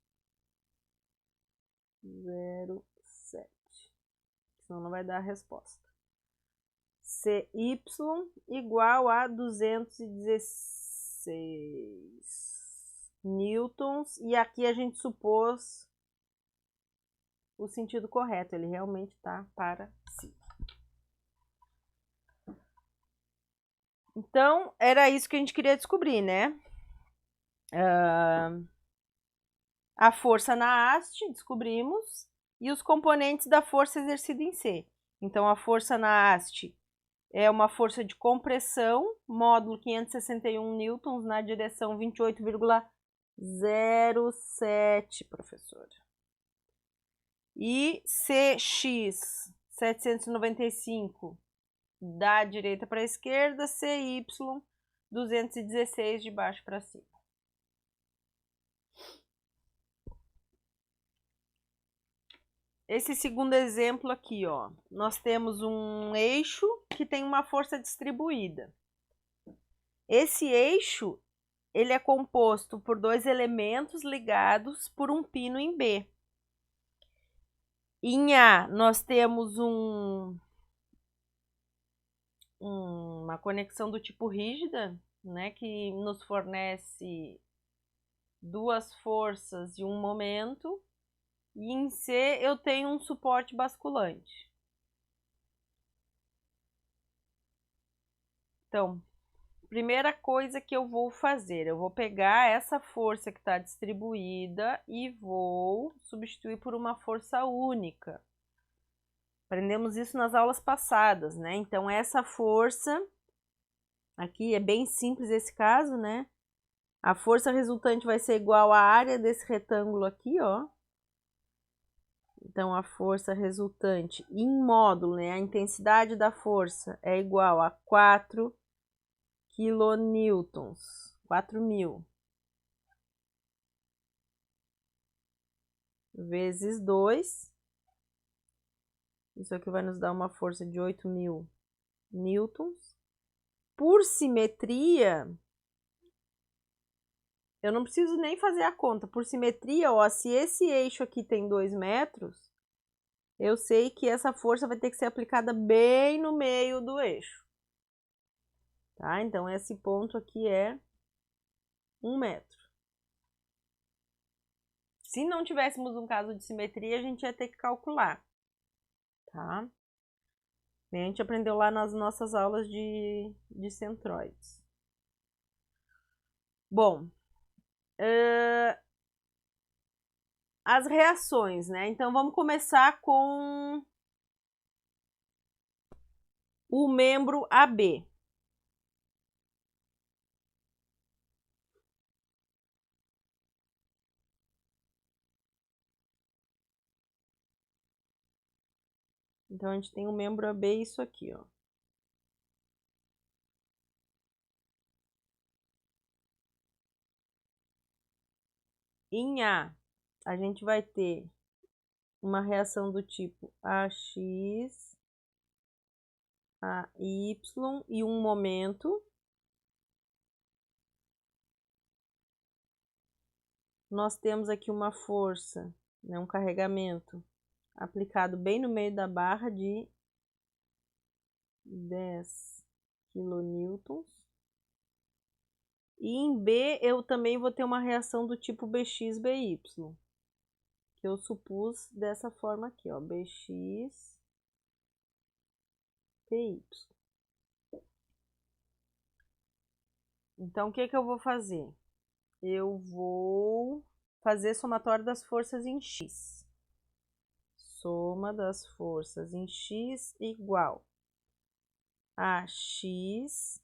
0,7. Senão não vai dar a resposta. CY igual a 216 newtons. E aqui a gente supôs o sentido correto. Ele realmente está para cima. Então, era isso que a gente queria descobrir, né? A força na haste, descobrimos, e os componentes da força exercida em C. Então, a força na haste é uma força de compressão, módulo 561 newtons na direção 28,07, professora. E Cx, 795 da direita para a esquerda, CY, 216 de baixo para cima. Esse segundo exemplo aqui, ó, nós temos um eixo que tem uma força distribuída. Esse eixo, ele é composto por dois elementos ligados por um pino em B. Em A, nós temos uma conexão do tipo rígida, né, que nos fornece duas forças e um momento. E em C, eu tenho um suporte basculante. Então, primeira coisa que eu vou fazer, eu vou pegar essa força que está distribuída e vou substituir por uma força única. Aprendemos isso nas aulas passadas, né? Então, essa força, aqui é bem simples esse caso, né? A força resultante vai ser igual à área desse retângulo aqui, ó. Então, a força resultante em módulo, né? A intensidade da força é igual a 4 quilonewtons, 4.000, vezes 2. Isso aqui vai nos dar uma força de 8.000 newtons. Por simetria, eu não preciso nem fazer a conta. Por simetria, ó, se esse eixo aqui tem 2 metros, eu sei que essa força vai ter que ser aplicada bem no meio do eixo. Tá? Então, esse ponto aqui é 1 metro. Se não tivéssemos um caso de simetria, a gente ia ter que calcular. Tá? A gente aprendeu lá nas nossas aulas de centroides. Bom, as reações, né? Então, vamos começar com o membro AB. Então, a gente tem o membro AB, isso aqui, ó. Em A, a gente vai ter uma reação do tipo AX, AY e um momento. Nós temos aqui uma força, né, um carregamento aplicado bem no meio da barra de 10 quilonewtons. E em B eu também vou ter uma reação do tipo BX-BY, que eu supus dessa forma aqui, ó, BX-BY. Então, o que que eu vou fazer? Eu vou fazer somatório das forças em X. Soma das forças em X igual a X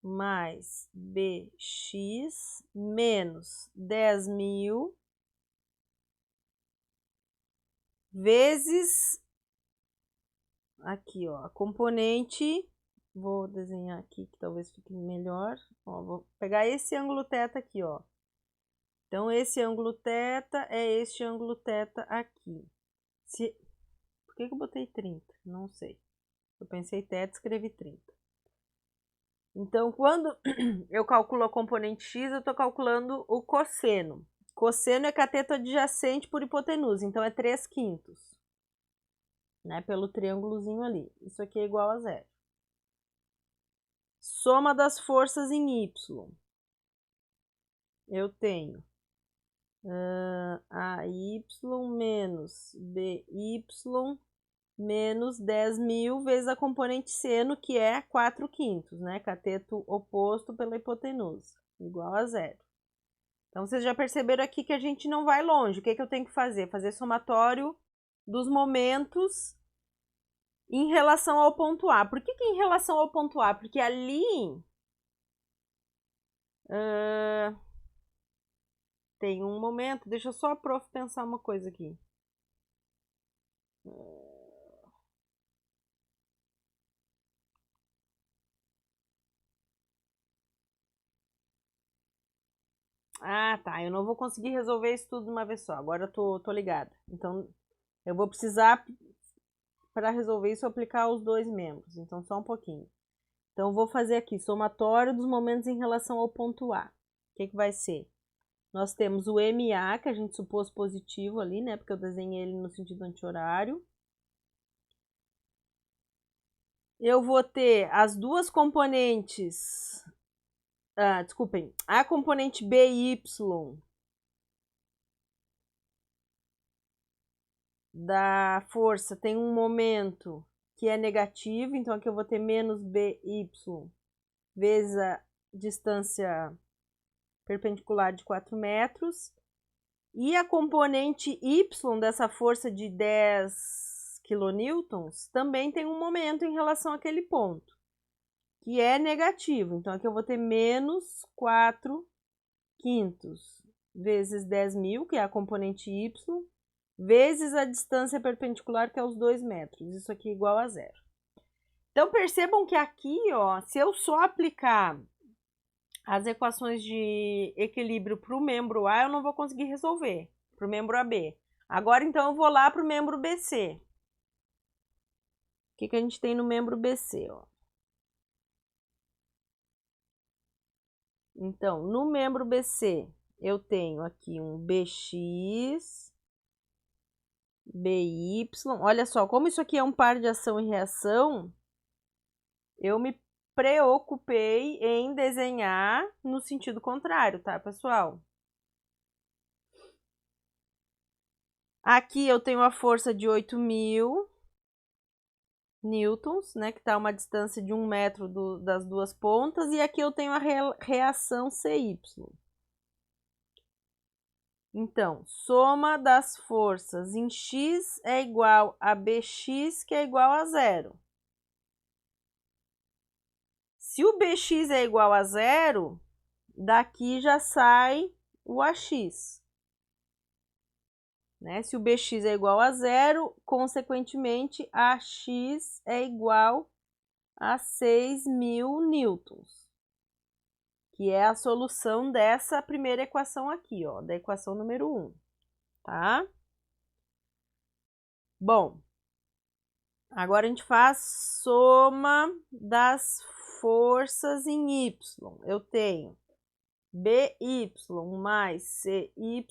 mais BX menos 10.000 vezes aqui, ó, a componente, vou desenhar aqui que talvez fique melhor, ó, vou pegar esse ângulo θ aqui, ó. Então, esse ângulo θ é este ângulo θ aqui. Por que eu botei 30? Não sei. Eu pensei θ, escrevi 30. Então, quando eu calculo a componente x, eu estou calculando o cosseno. Cosseno é cateto adjacente por hipotenusa, então é 3/5, né? Pelo triângulozinho ali. Isso aqui é igual a 0. Soma das forças em y. Eu tenho AY menos BY menos 10.000 vezes a componente seno, que é 4/5, né? Cateto oposto pela hipotenusa, igual a 0. Então, vocês já perceberam aqui que a gente não vai longe. O que que eu tenho que fazer? Fazer somatório dos momentos em relação ao ponto A. Por que que em relação ao ponto A? Porque ali tem um momento. Deixa só a prof pensar uma coisa aqui. Ah, tá. Eu não vou conseguir resolver isso tudo de uma vez só. Agora eu tô ligada. Então, eu vou precisar, para resolver isso, aplicar os dois membros. Então, só um pouquinho. Então, vou fazer aqui, somatório dos momentos em relação ao ponto A. O que vai ser? Nós temos o MA, que a gente supôs positivo ali, né? Porque eu desenhei ele no sentido anti-horário. Eu vou ter as duas componentes... desculpem. A componente BY da força tem um momento que é negativo. Então, aqui eu vou ter menos BY vezes a distância perpendicular de 4 metros. E a componente Y dessa força de 10 kN também tem um momento em relação àquele ponto, que é negativo. Então, aqui eu vou ter menos 4 quintos vezes 10.000, que é a componente Y, vezes a distância perpendicular, que é os 2 metros. Isso aqui é igual a zero. Então, percebam que aqui, ó, se eu só aplicar as equações de equilíbrio para o membro A, eu não vou conseguir resolver para o membro AB. Agora, então, eu vou lá para o membro BC. O que a gente tem no membro BC? Ó? Então, no membro BC, eu tenho aqui um BX, BY. Olha só, como isso aqui é um par de ação e reação, eu me preocupei em desenhar no sentido contrário, tá, pessoal? Aqui eu tenho a força de 8.000 newtons, né, que está a uma distância de 1 metro das duas pontas, e aqui eu tenho a reação CY. Então, soma das forças em X é igual a BX, que é igual a zero. Se o BX é igual a zero, daqui já sai o AX. Né? Se o BX é igual a zero, consequentemente, AX é igual a 6.000 newtons, que é a solução dessa primeira equação aqui, ó, da equação número 1, tá? Bom, agora a gente faz soma das forças em Y. Eu tenho BY mais CY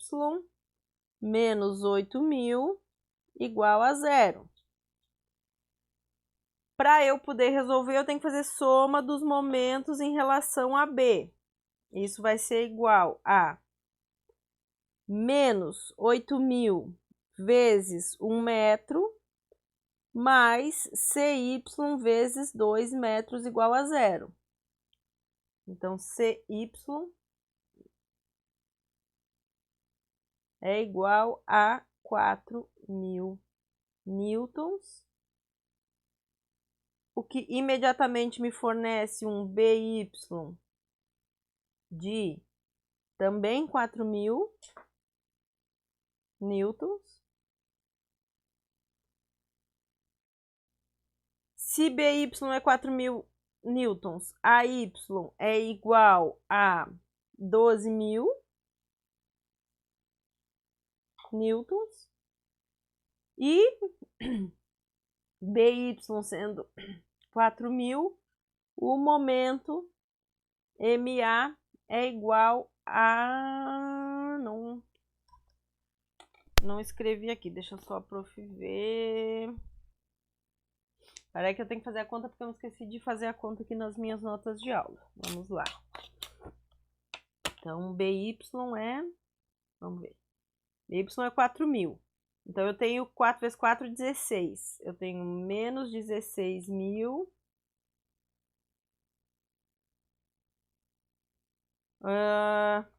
menos 8.000 igual a zero. Para eu poder resolver, eu tenho que fazer soma dos momentos em relação a B. Isso vai ser igual a menos 8.000 vezes 1 metro mais CY vezes 2 metros igual a zero. Então, CY é igual a 4.000 newtons, o que imediatamente me fornece um BY de também 4.000 newtons. Se BY é 4.000 newtons, AY é igual a 12.000 newtons. E BY sendo 4.000, o momento MA é igual a... Não escrevi aqui, deixa só a prof ver. Peraí que eu tenho que fazer a conta porque eu não esqueci de fazer a conta aqui nas minhas notas de aula. Vamos lá. Então, BY é... Vamos ver. BY é 4.000. Então, eu tenho 4 vezes 4, 16. Eu tenho menos 16.000.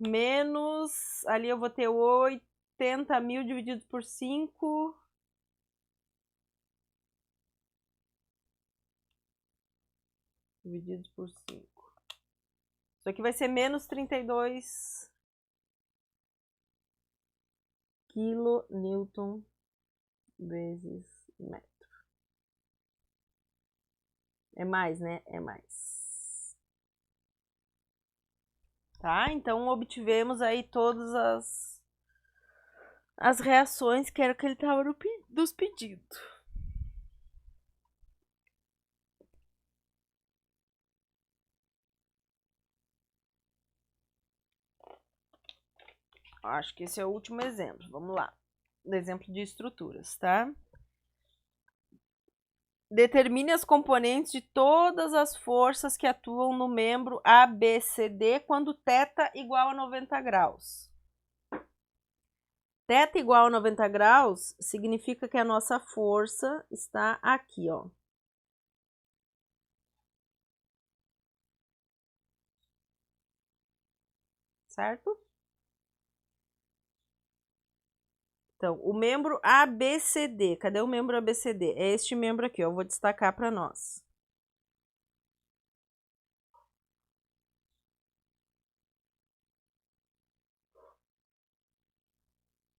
Menos... Ali eu vou ter 80.000 dividido por 5... divididos por 5. Isso aqui vai ser menos 32 kN vezes metro. É mais, né? É mais. Tá? Então, obtivemos aí todas as reações que era o que ele estava nos pedindo. Acho que esse é o último exemplo. Vamos lá. Exemplo de estruturas, tá? Determine as componentes de todas as forças que atuam no membro ABCD quando θ igual a 90 graus. Θ igual a 90 graus significa que a nossa força está aqui, ó. Certo? Então, o membro ABCD, cadê o membro ABCD? É este membro aqui, ó, eu vou destacar para nós.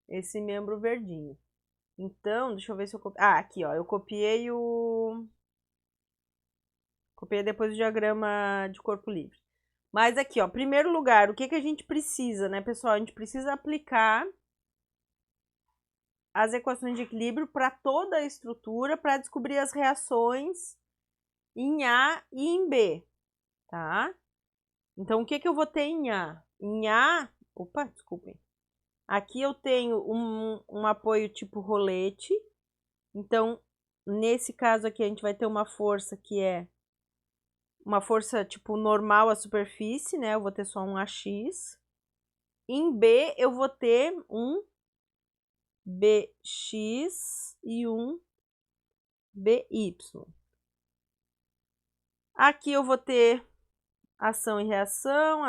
Esse membro verdinho. Então, deixa eu ver se eu copiei. Ah, aqui, ó, eu copiei o... Copiei depois o diagrama de corpo livre. Mas aqui, ó, primeiro lugar, o que que a gente precisa, né, pessoal? A gente precisa aplicar as equações de equilíbrio para toda a estrutura para descobrir as reações em A e em B, tá? Então, o que que eu vou ter em A? Em A, opa, desculpem. Aqui eu tenho um apoio tipo rolete. Então, nesse caso aqui, a gente vai ter uma força que é uma força tipo normal à superfície, né? Eu vou ter só um AX. Em B, eu vou ter um BX e um BY. Aqui eu vou ter ação e reação,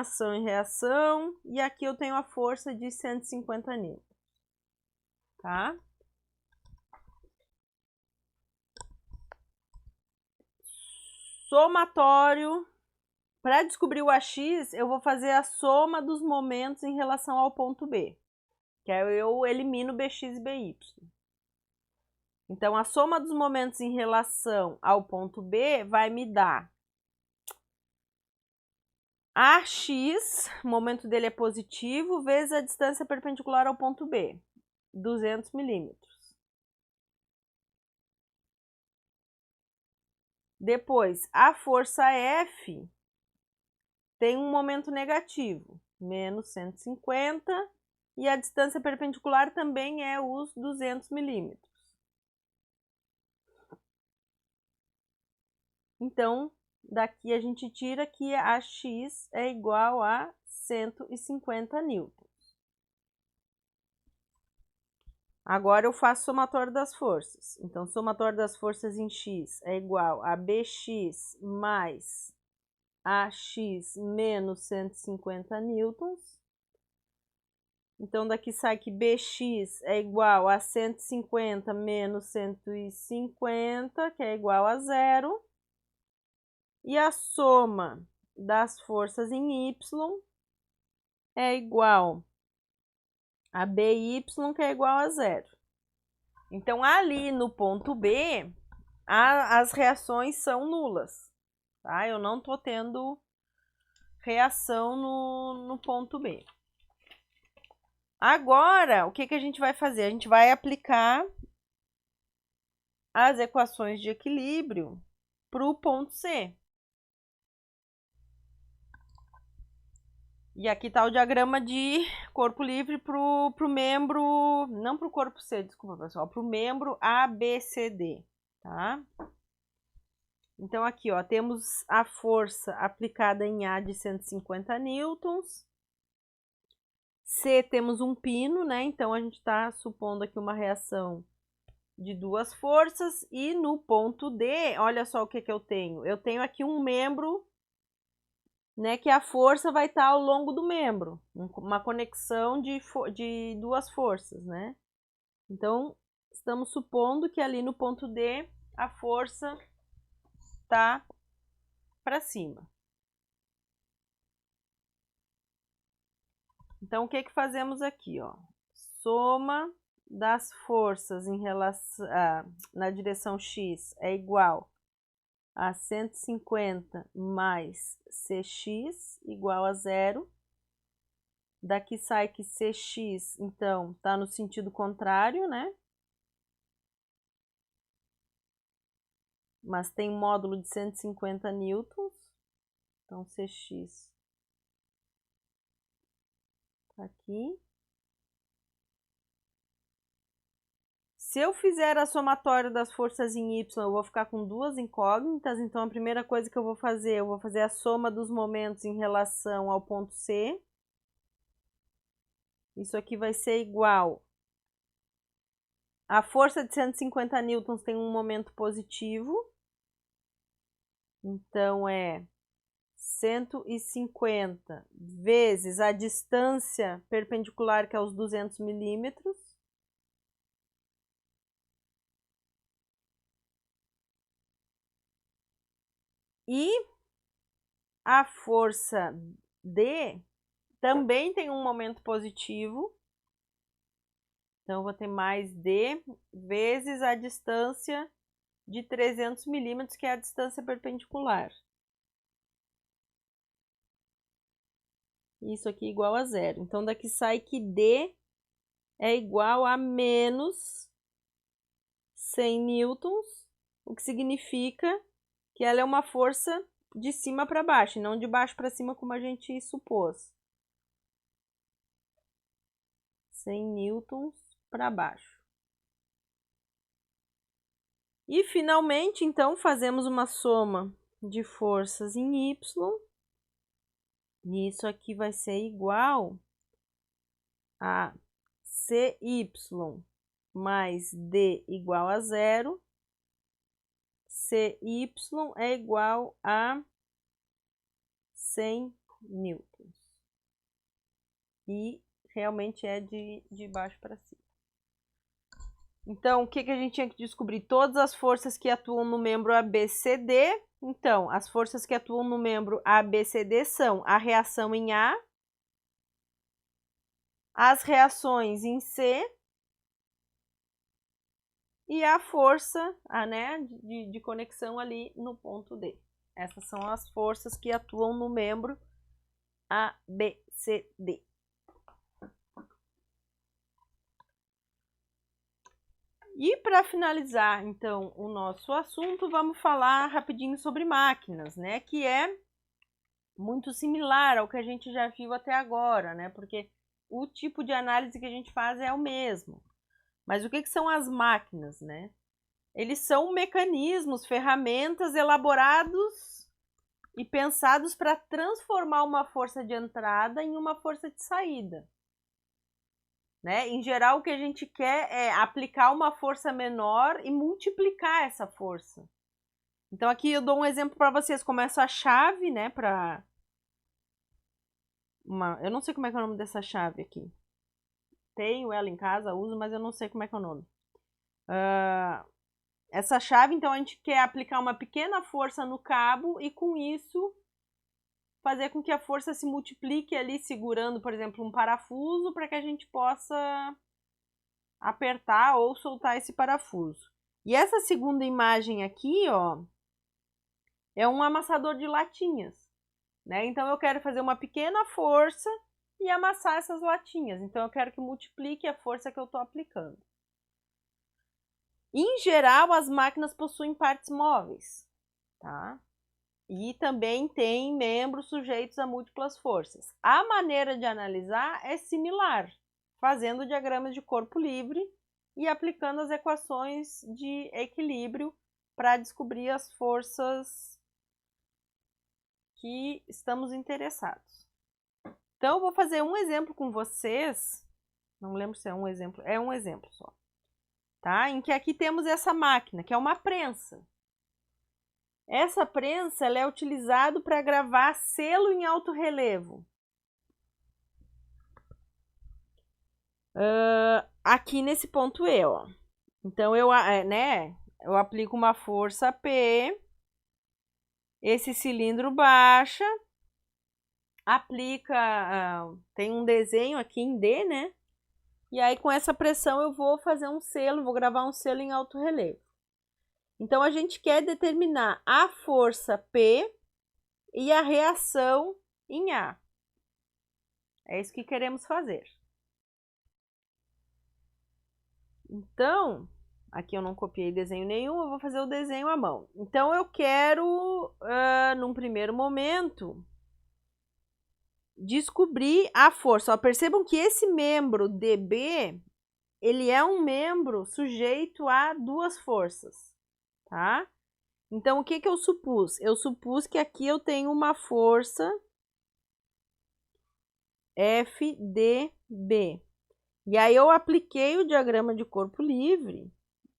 e aqui eu tenho a força de 150 N, tá? Somatório. Para descobrir o AX, eu vou fazer a soma dos momentos em relação ao ponto B, que aí eu elimino BX e BY. Então, a soma dos momentos em relação ao ponto B vai me dar AX, o momento dele é positivo, vezes a distância perpendicular ao ponto B, 200 milímetros. Depois, a força F tem um momento negativo, menos 150, e a distância perpendicular também é os 200 milímetros. Então, daqui a gente tira que a X é igual a 150 newtons. Agora eu faço somatório das forças. Então, somatório das forças em X é igual a BX mais AX menos 150 newtons. Então, daqui sai que BX é igual a 150 menos 150, que é igual a zero. E a soma das forças em Y é igual a BY, que é igual a zero. Então, ali no ponto B, as reações são nulas, tá? Eu não estou tendo reação no ponto B. Agora, o que que a gente vai fazer? A gente vai aplicar as equações de equilíbrio para o ponto C. E aqui está o diagrama de corpo livre para o membro, não para o corpo C, desculpa pessoal, para o membro ABCD, tá? Então aqui, ó, temos a força aplicada em A de 150 newtons. C temos um pino, né? Então a gente está supondo aqui uma reação de duas forças. E no ponto D, olha só o que que eu tenho. Eu tenho aqui um membro, né, que a força vai estar ao longo do membro, uma conexão de duas forças, né? Então, estamos supondo que ali no ponto D a força está para cima. Então, o que que fazemos aqui, ó? Soma das forças em relação na direção X é igual a 150 mais Cx igual a zero. Daqui sai que Cx, então, está no sentido contrário, né? Mas tem um módulo de 150 newtons. Então, Cx tá aqui. Se eu fizer a somatória das forças em Y, eu vou ficar com duas incógnitas, então a primeira coisa que eu vou fazer a soma dos momentos em relação ao ponto C. Isso aqui vai ser igual. A força de 150 newtons tem um momento positivo, então é 150 vezes a distância perpendicular, que é os 200 milímetros. E a força D também tem um momento positivo. Então, eu vou ter mais D vezes a distância de 300 milímetros, que é a distância perpendicular. Isso aqui é igual a zero. Então, daqui sai que D é igual a menos 100 newtons, o que significa que ela é uma força de cima para baixo, e não de baixo para cima, como a gente supôs. 100 newtons para baixo. E, finalmente, então, fazemos uma soma de forças em Y. E isso aqui vai ser igual a CY mais D igual a zero. CY é igual a 100 newtons. E realmente é de baixo para cima. Então, o que a gente tinha que descobrir? Todas as forças que atuam no membro ABCD. Então, as forças que atuam no membro ABCD são a reação em A, as reações em C e a força de conexão ali no ponto D. Essas são as forças que atuam no membro ABCD. E para finalizar, então, o nosso assunto, vamos falar rapidinho sobre máquinas, né? Que é muito similar ao que a gente já viu até agora, né? Porque o tipo de análise que a gente faz é o mesmo. Mas o que são as máquinas, né? Eles são mecanismos, ferramentas elaborados e pensados para transformar uma força de entrada em uma força de saída. Né? Em geral, o que a gente quer é aplicar uma força menor e multiplicar essa força. Então, aqui eu dou um exemplo para vocês, como essa chave, né? Eu não sei como é que é o nome dessa chave aqui. Tenho ela em casa, uso, mas eu não sei como é que é o nome. Essa chave, então, a gente quer aplicar uma pequena força no cabo e, com isso, fazer com que a força se multiplique ali, segurando, por exemplo, um parafuso, para que a gente possa apertar ou soltar esse parafuso. E essa segunda imagem aqui, ó, é um amassador de latinhas, né? Então, eu quero fazer uma pequena força e amassar essas latinhas. Então, eu quero que multiplique a força que eu estou aplicando. Em geral, as máquinas possuem partes móveis, tá? E também tem membros sujeitos a múltiplas forças. A maneira de analisar é similar, fazendo diagramas de corpo livre e aplicando as equações de equilíbrio para descobrir as forças que estamos interessados. Então, eu vou fazer um exemplo com vocês. Não lembro se é um exemplo. É um exemplo só. Tá? Em que aqui temos essa máquina, que é uma prensa. Essa prensa ela é utilizada para gravar selo em alto relevo. Aqui nesse ponto E, ó. Então, eu aplico uma força P, esse cilindro baixa, tem um desenho aqui em D, né? E aí, com essa pressão, eu vou fazer um selo, vou gravar um selo em alto relevo. Então, a gente quer determinar a força P e a reação em A. É isso que queremos fazer. Então, aqui eu não copiei desenho nenhum, eu vou fazer o desenho à mão. Então, eu quero, num primeiro momento, descobrir a força. Ó, percebam que esse membro DB, ele é um membro sujeito a duas forças, tá? Então, o que que eu supus? Eu supus que aqui eu tenho uma força FDB. E aí eu apliquei o diagrama de corpo livre,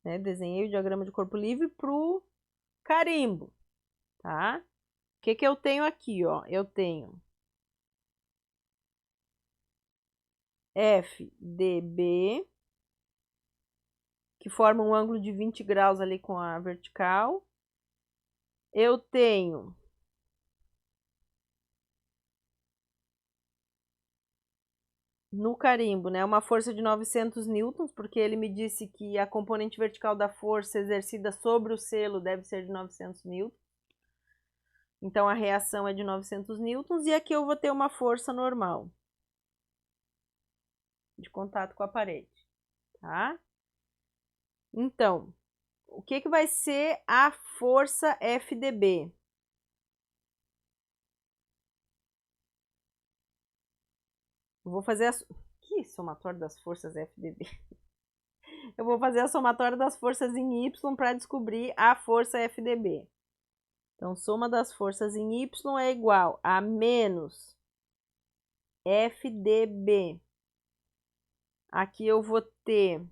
né? Desenhei o diagrama de corpo livre para o carimbo, tá? O que que eu tenho aqui, ó? Eu tenho FDB, que forma um ângulo de 20 graus ali com a vertical. Eu tenho no carimbo, né, uma força de 900 newtons, porque ele me disse que a componente vertical da força exercida sobre o selo deve ser de 900 newtons. Então, a reação é de 900 newtons. E aqui eu vou ter uma força normal de contato com a parede, tá? Então, o que que vai ser a força FDB? Eu vou fazer a... Que somatório das forças FDB? Eu vou fazer a somatória das forças em Y para descobrir a força FDB. Então, soma das forças em Y é igual a menos FDB. Aqui eu vou ter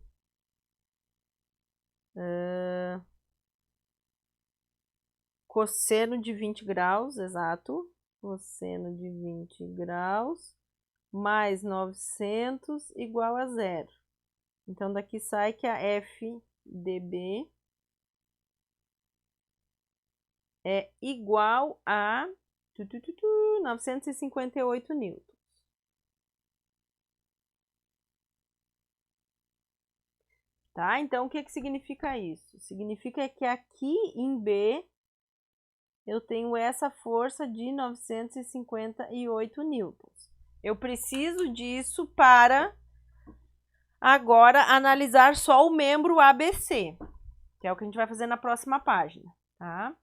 cosseno de 20 graus, exato. Cosseno de 20 graus mais 900 igual a zero. Então, daqui sai que a FDB é igual a 958 newtons. Tá? Então, o que que significa isso? Significa que aqui em B eu tenho essa força de 958 newtons. Eu preciso disso para agora analisar só o membro ABC, que é o que a gente vai fazer na próxima página, tá?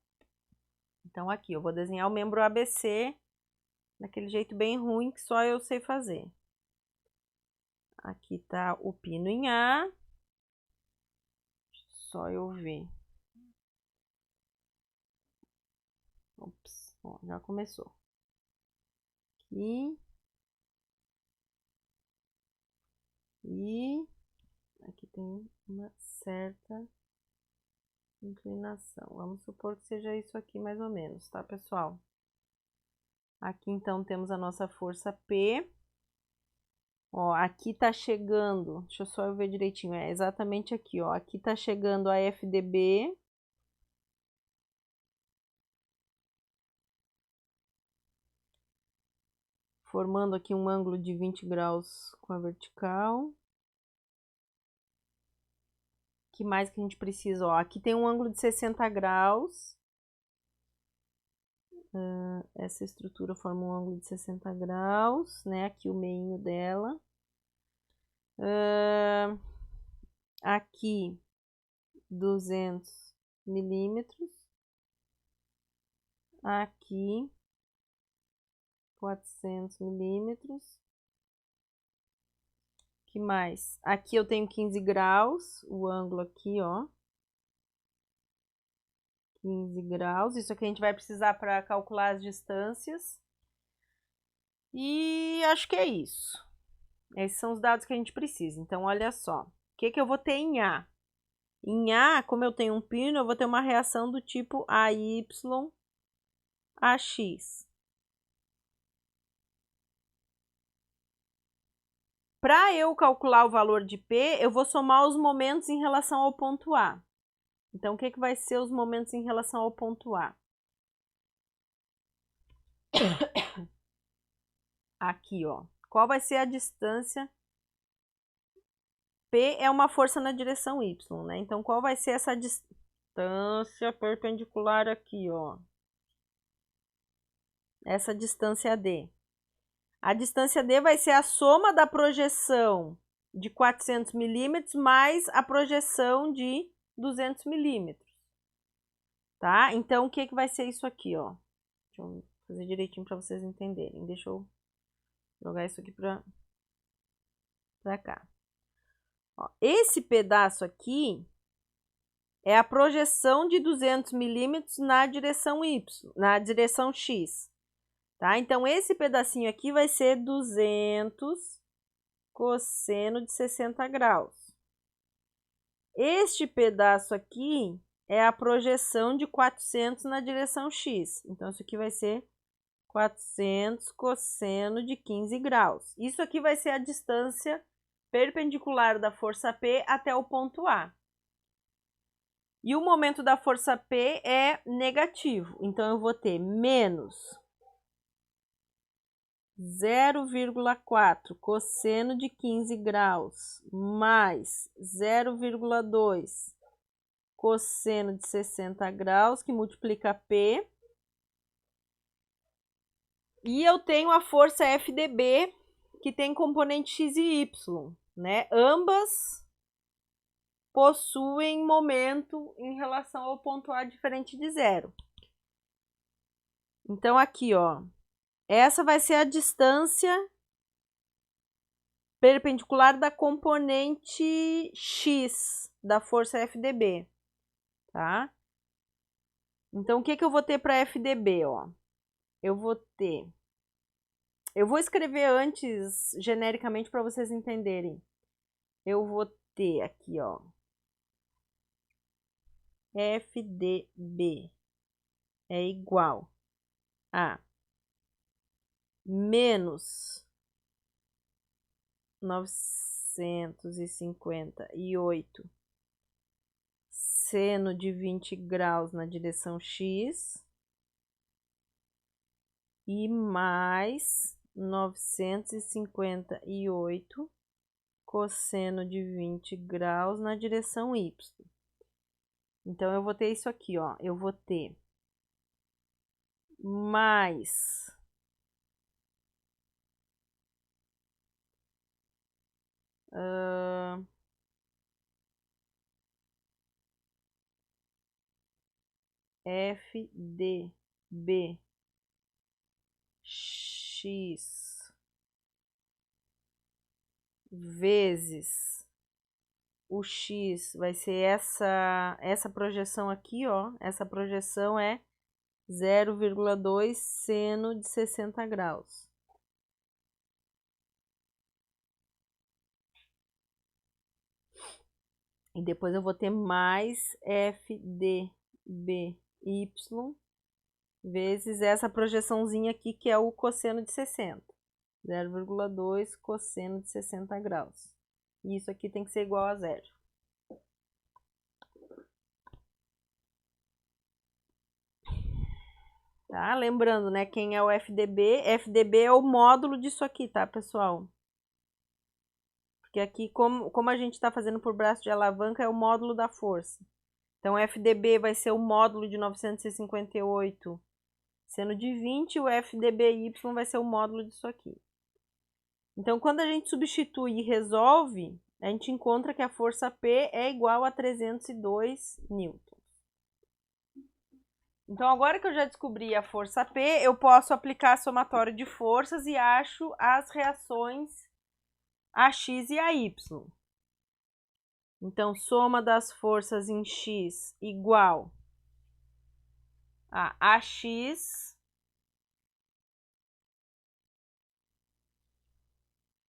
Então, aqui eu vou desenhar o membro ABC daquele jeito bem ruim que só eu sei fazer. Aqui tá o pino em A. Só eu ver. Ops, ó, já começou. Aqui. E aqui tem uma certa inclinação. Vamos supor que seja isso aqui mais ou menos, tá, pessoal? Aqui, então, temos a nossa força P. Ó, aqui tá chegando, deixa eu só eu ver direitinho, é exatamente aqui, ó. Aqui tá chegando a FDB. Formando aqui um ângulo de 20 graus com a vertical. O que mais que a gente precisa? Ó, aqui tem um ângulo de 60 graus. Essa estrutura forma um ângulo de 60 graus, né? Aqui o meinho dela. Aqui 200 milímetros. Aqui 400 milímetros. Que mais? Aqui eu tenho 15 graus, o ângulo aqui, ó. 15 graus. Isso aqui a gente vai precisar para calcular as distâncias. E acho que é isso. Esses são os dados que a gente precisa. Então, olha só. O que que eu vou ter em A? Em A, como eu tenho um pino, eu vou ter uma reação do tipo AY, AX. Para eu calcular o valor de P, eu vou somar os momentos em relação ao ponto A. Então, o que que vai ser os momentos em relação ao ponto A? Aqui, ó. Qual vai ser a distância? P é uma força na direção Y, né? Então, qual vai ser essa distância perpendicular aqui, ó? Essa distância D. A distância D vai ser a soma da projeção de 400 milímetros mais a projeção de 200 milímetros. Tá? Então, o que que vai ser isso aqui, ó? Deixa eu fazer direitinho para vocês entenderem. Deixa eu jogar isso aqui para cá. Ó, esse pedaço aqui é a projeção de 200 milímetros na direção Y, na direção X. Tá? Então, esse pedacinho aqui vai ser 200 cosseno de 60 graus. Este pedaço aqui é a projeção de 400 na direção X. Então, isso aqui vai ser 400 cosseno de 15 graus. Isso aqui vai ser a distância perpendicular da força P até o ponto A. E o momento da força P é negativo. Então, eu vou ter menos 0,4 cosseno de 15 graus mais 0,2 cosseno de 60 graus, que multiplica P. E eu tenho a força FDB, que tem componente x e y, né? Ambas possuem momento em relação ao ponto A diferente de zero. Então, aqui, ó, essa vai ser a distância perpendicular da componente x da força FDB, tá? Então, o que que eu vou ter para FDB, ó? Eu vou escrever antes genericamente para vocês entenderem. Eu vou ter aqui, ó, FDB é igual a menos 958 seno de 20 graus na direção X e mais 958 cosseno de 20 graus na direção Y. Então, eu vou ter isso aqui, ó. Eu vou ter mais FDB x vezes o x vai ser essa projeção aqui, ó. Essa projeção é 0,2 seno de 60 graus. E depois eu vou ter mais FDBY vezes essa projeçãozinha aqui, que é o cosseno de 60. 0,2 cosseno de 60 graus. E isso aqui tem que ser igual a zero. Tá? Lembrando, né, quem é o FDB? FDB é o módulo disso aqui, tá, pessoal? Porque aqui, como a gente está fazendo por braço de alavanca, é o módulo da força. Então, FDB vai ser o módulo de 958 seno de 20, o FDBY vai ser o módulo disso aqui. Então, quando a gente substitui e resolve, a gente encontra que a força P é igual a 302 newtons. Então, agora que eu já descobri a força P, eu posso aplicar a somatória de forças e acho as reações AX e AY. Então, soma das forças em X igual a AX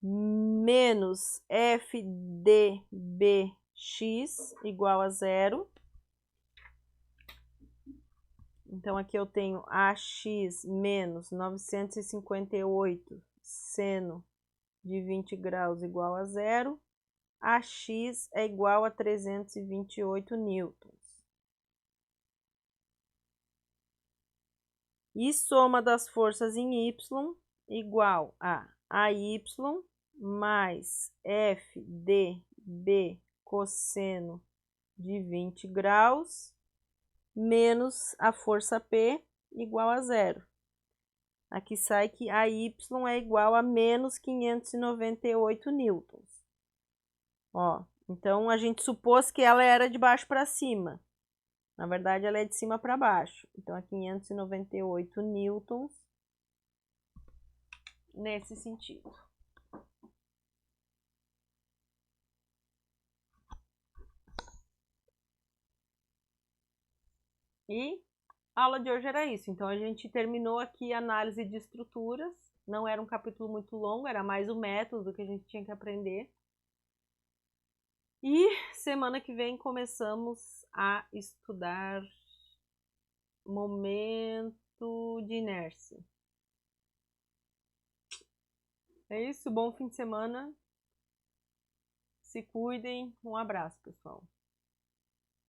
menos FDBX igual a zero. Então, aqui eu tenho AX menos 958 seno de 20 graus igual a zero. AX é igual a 328 newtons. E soma das forças em Y igual a AY mais FDB cosseno de 20 graus menos a força P igual a zero. Aqui sai que AY é igual a menos 598 newtons. Ó, então, a gente supôs que ela era de baixo para cima. Na verdade, ela é de cima para baixo. Então, é 598 newtons nesse sentido. E a aula de hoje era isso. Então a gente terminou aqui a análise de estruturas. Não era um capítulo muito longo, era mais o método que a gente tinha que aprender. E semana que vem começamos a estudar momento de inércia. É isso, bom fim de semana. Se cuidem. Um abraço, pessoal.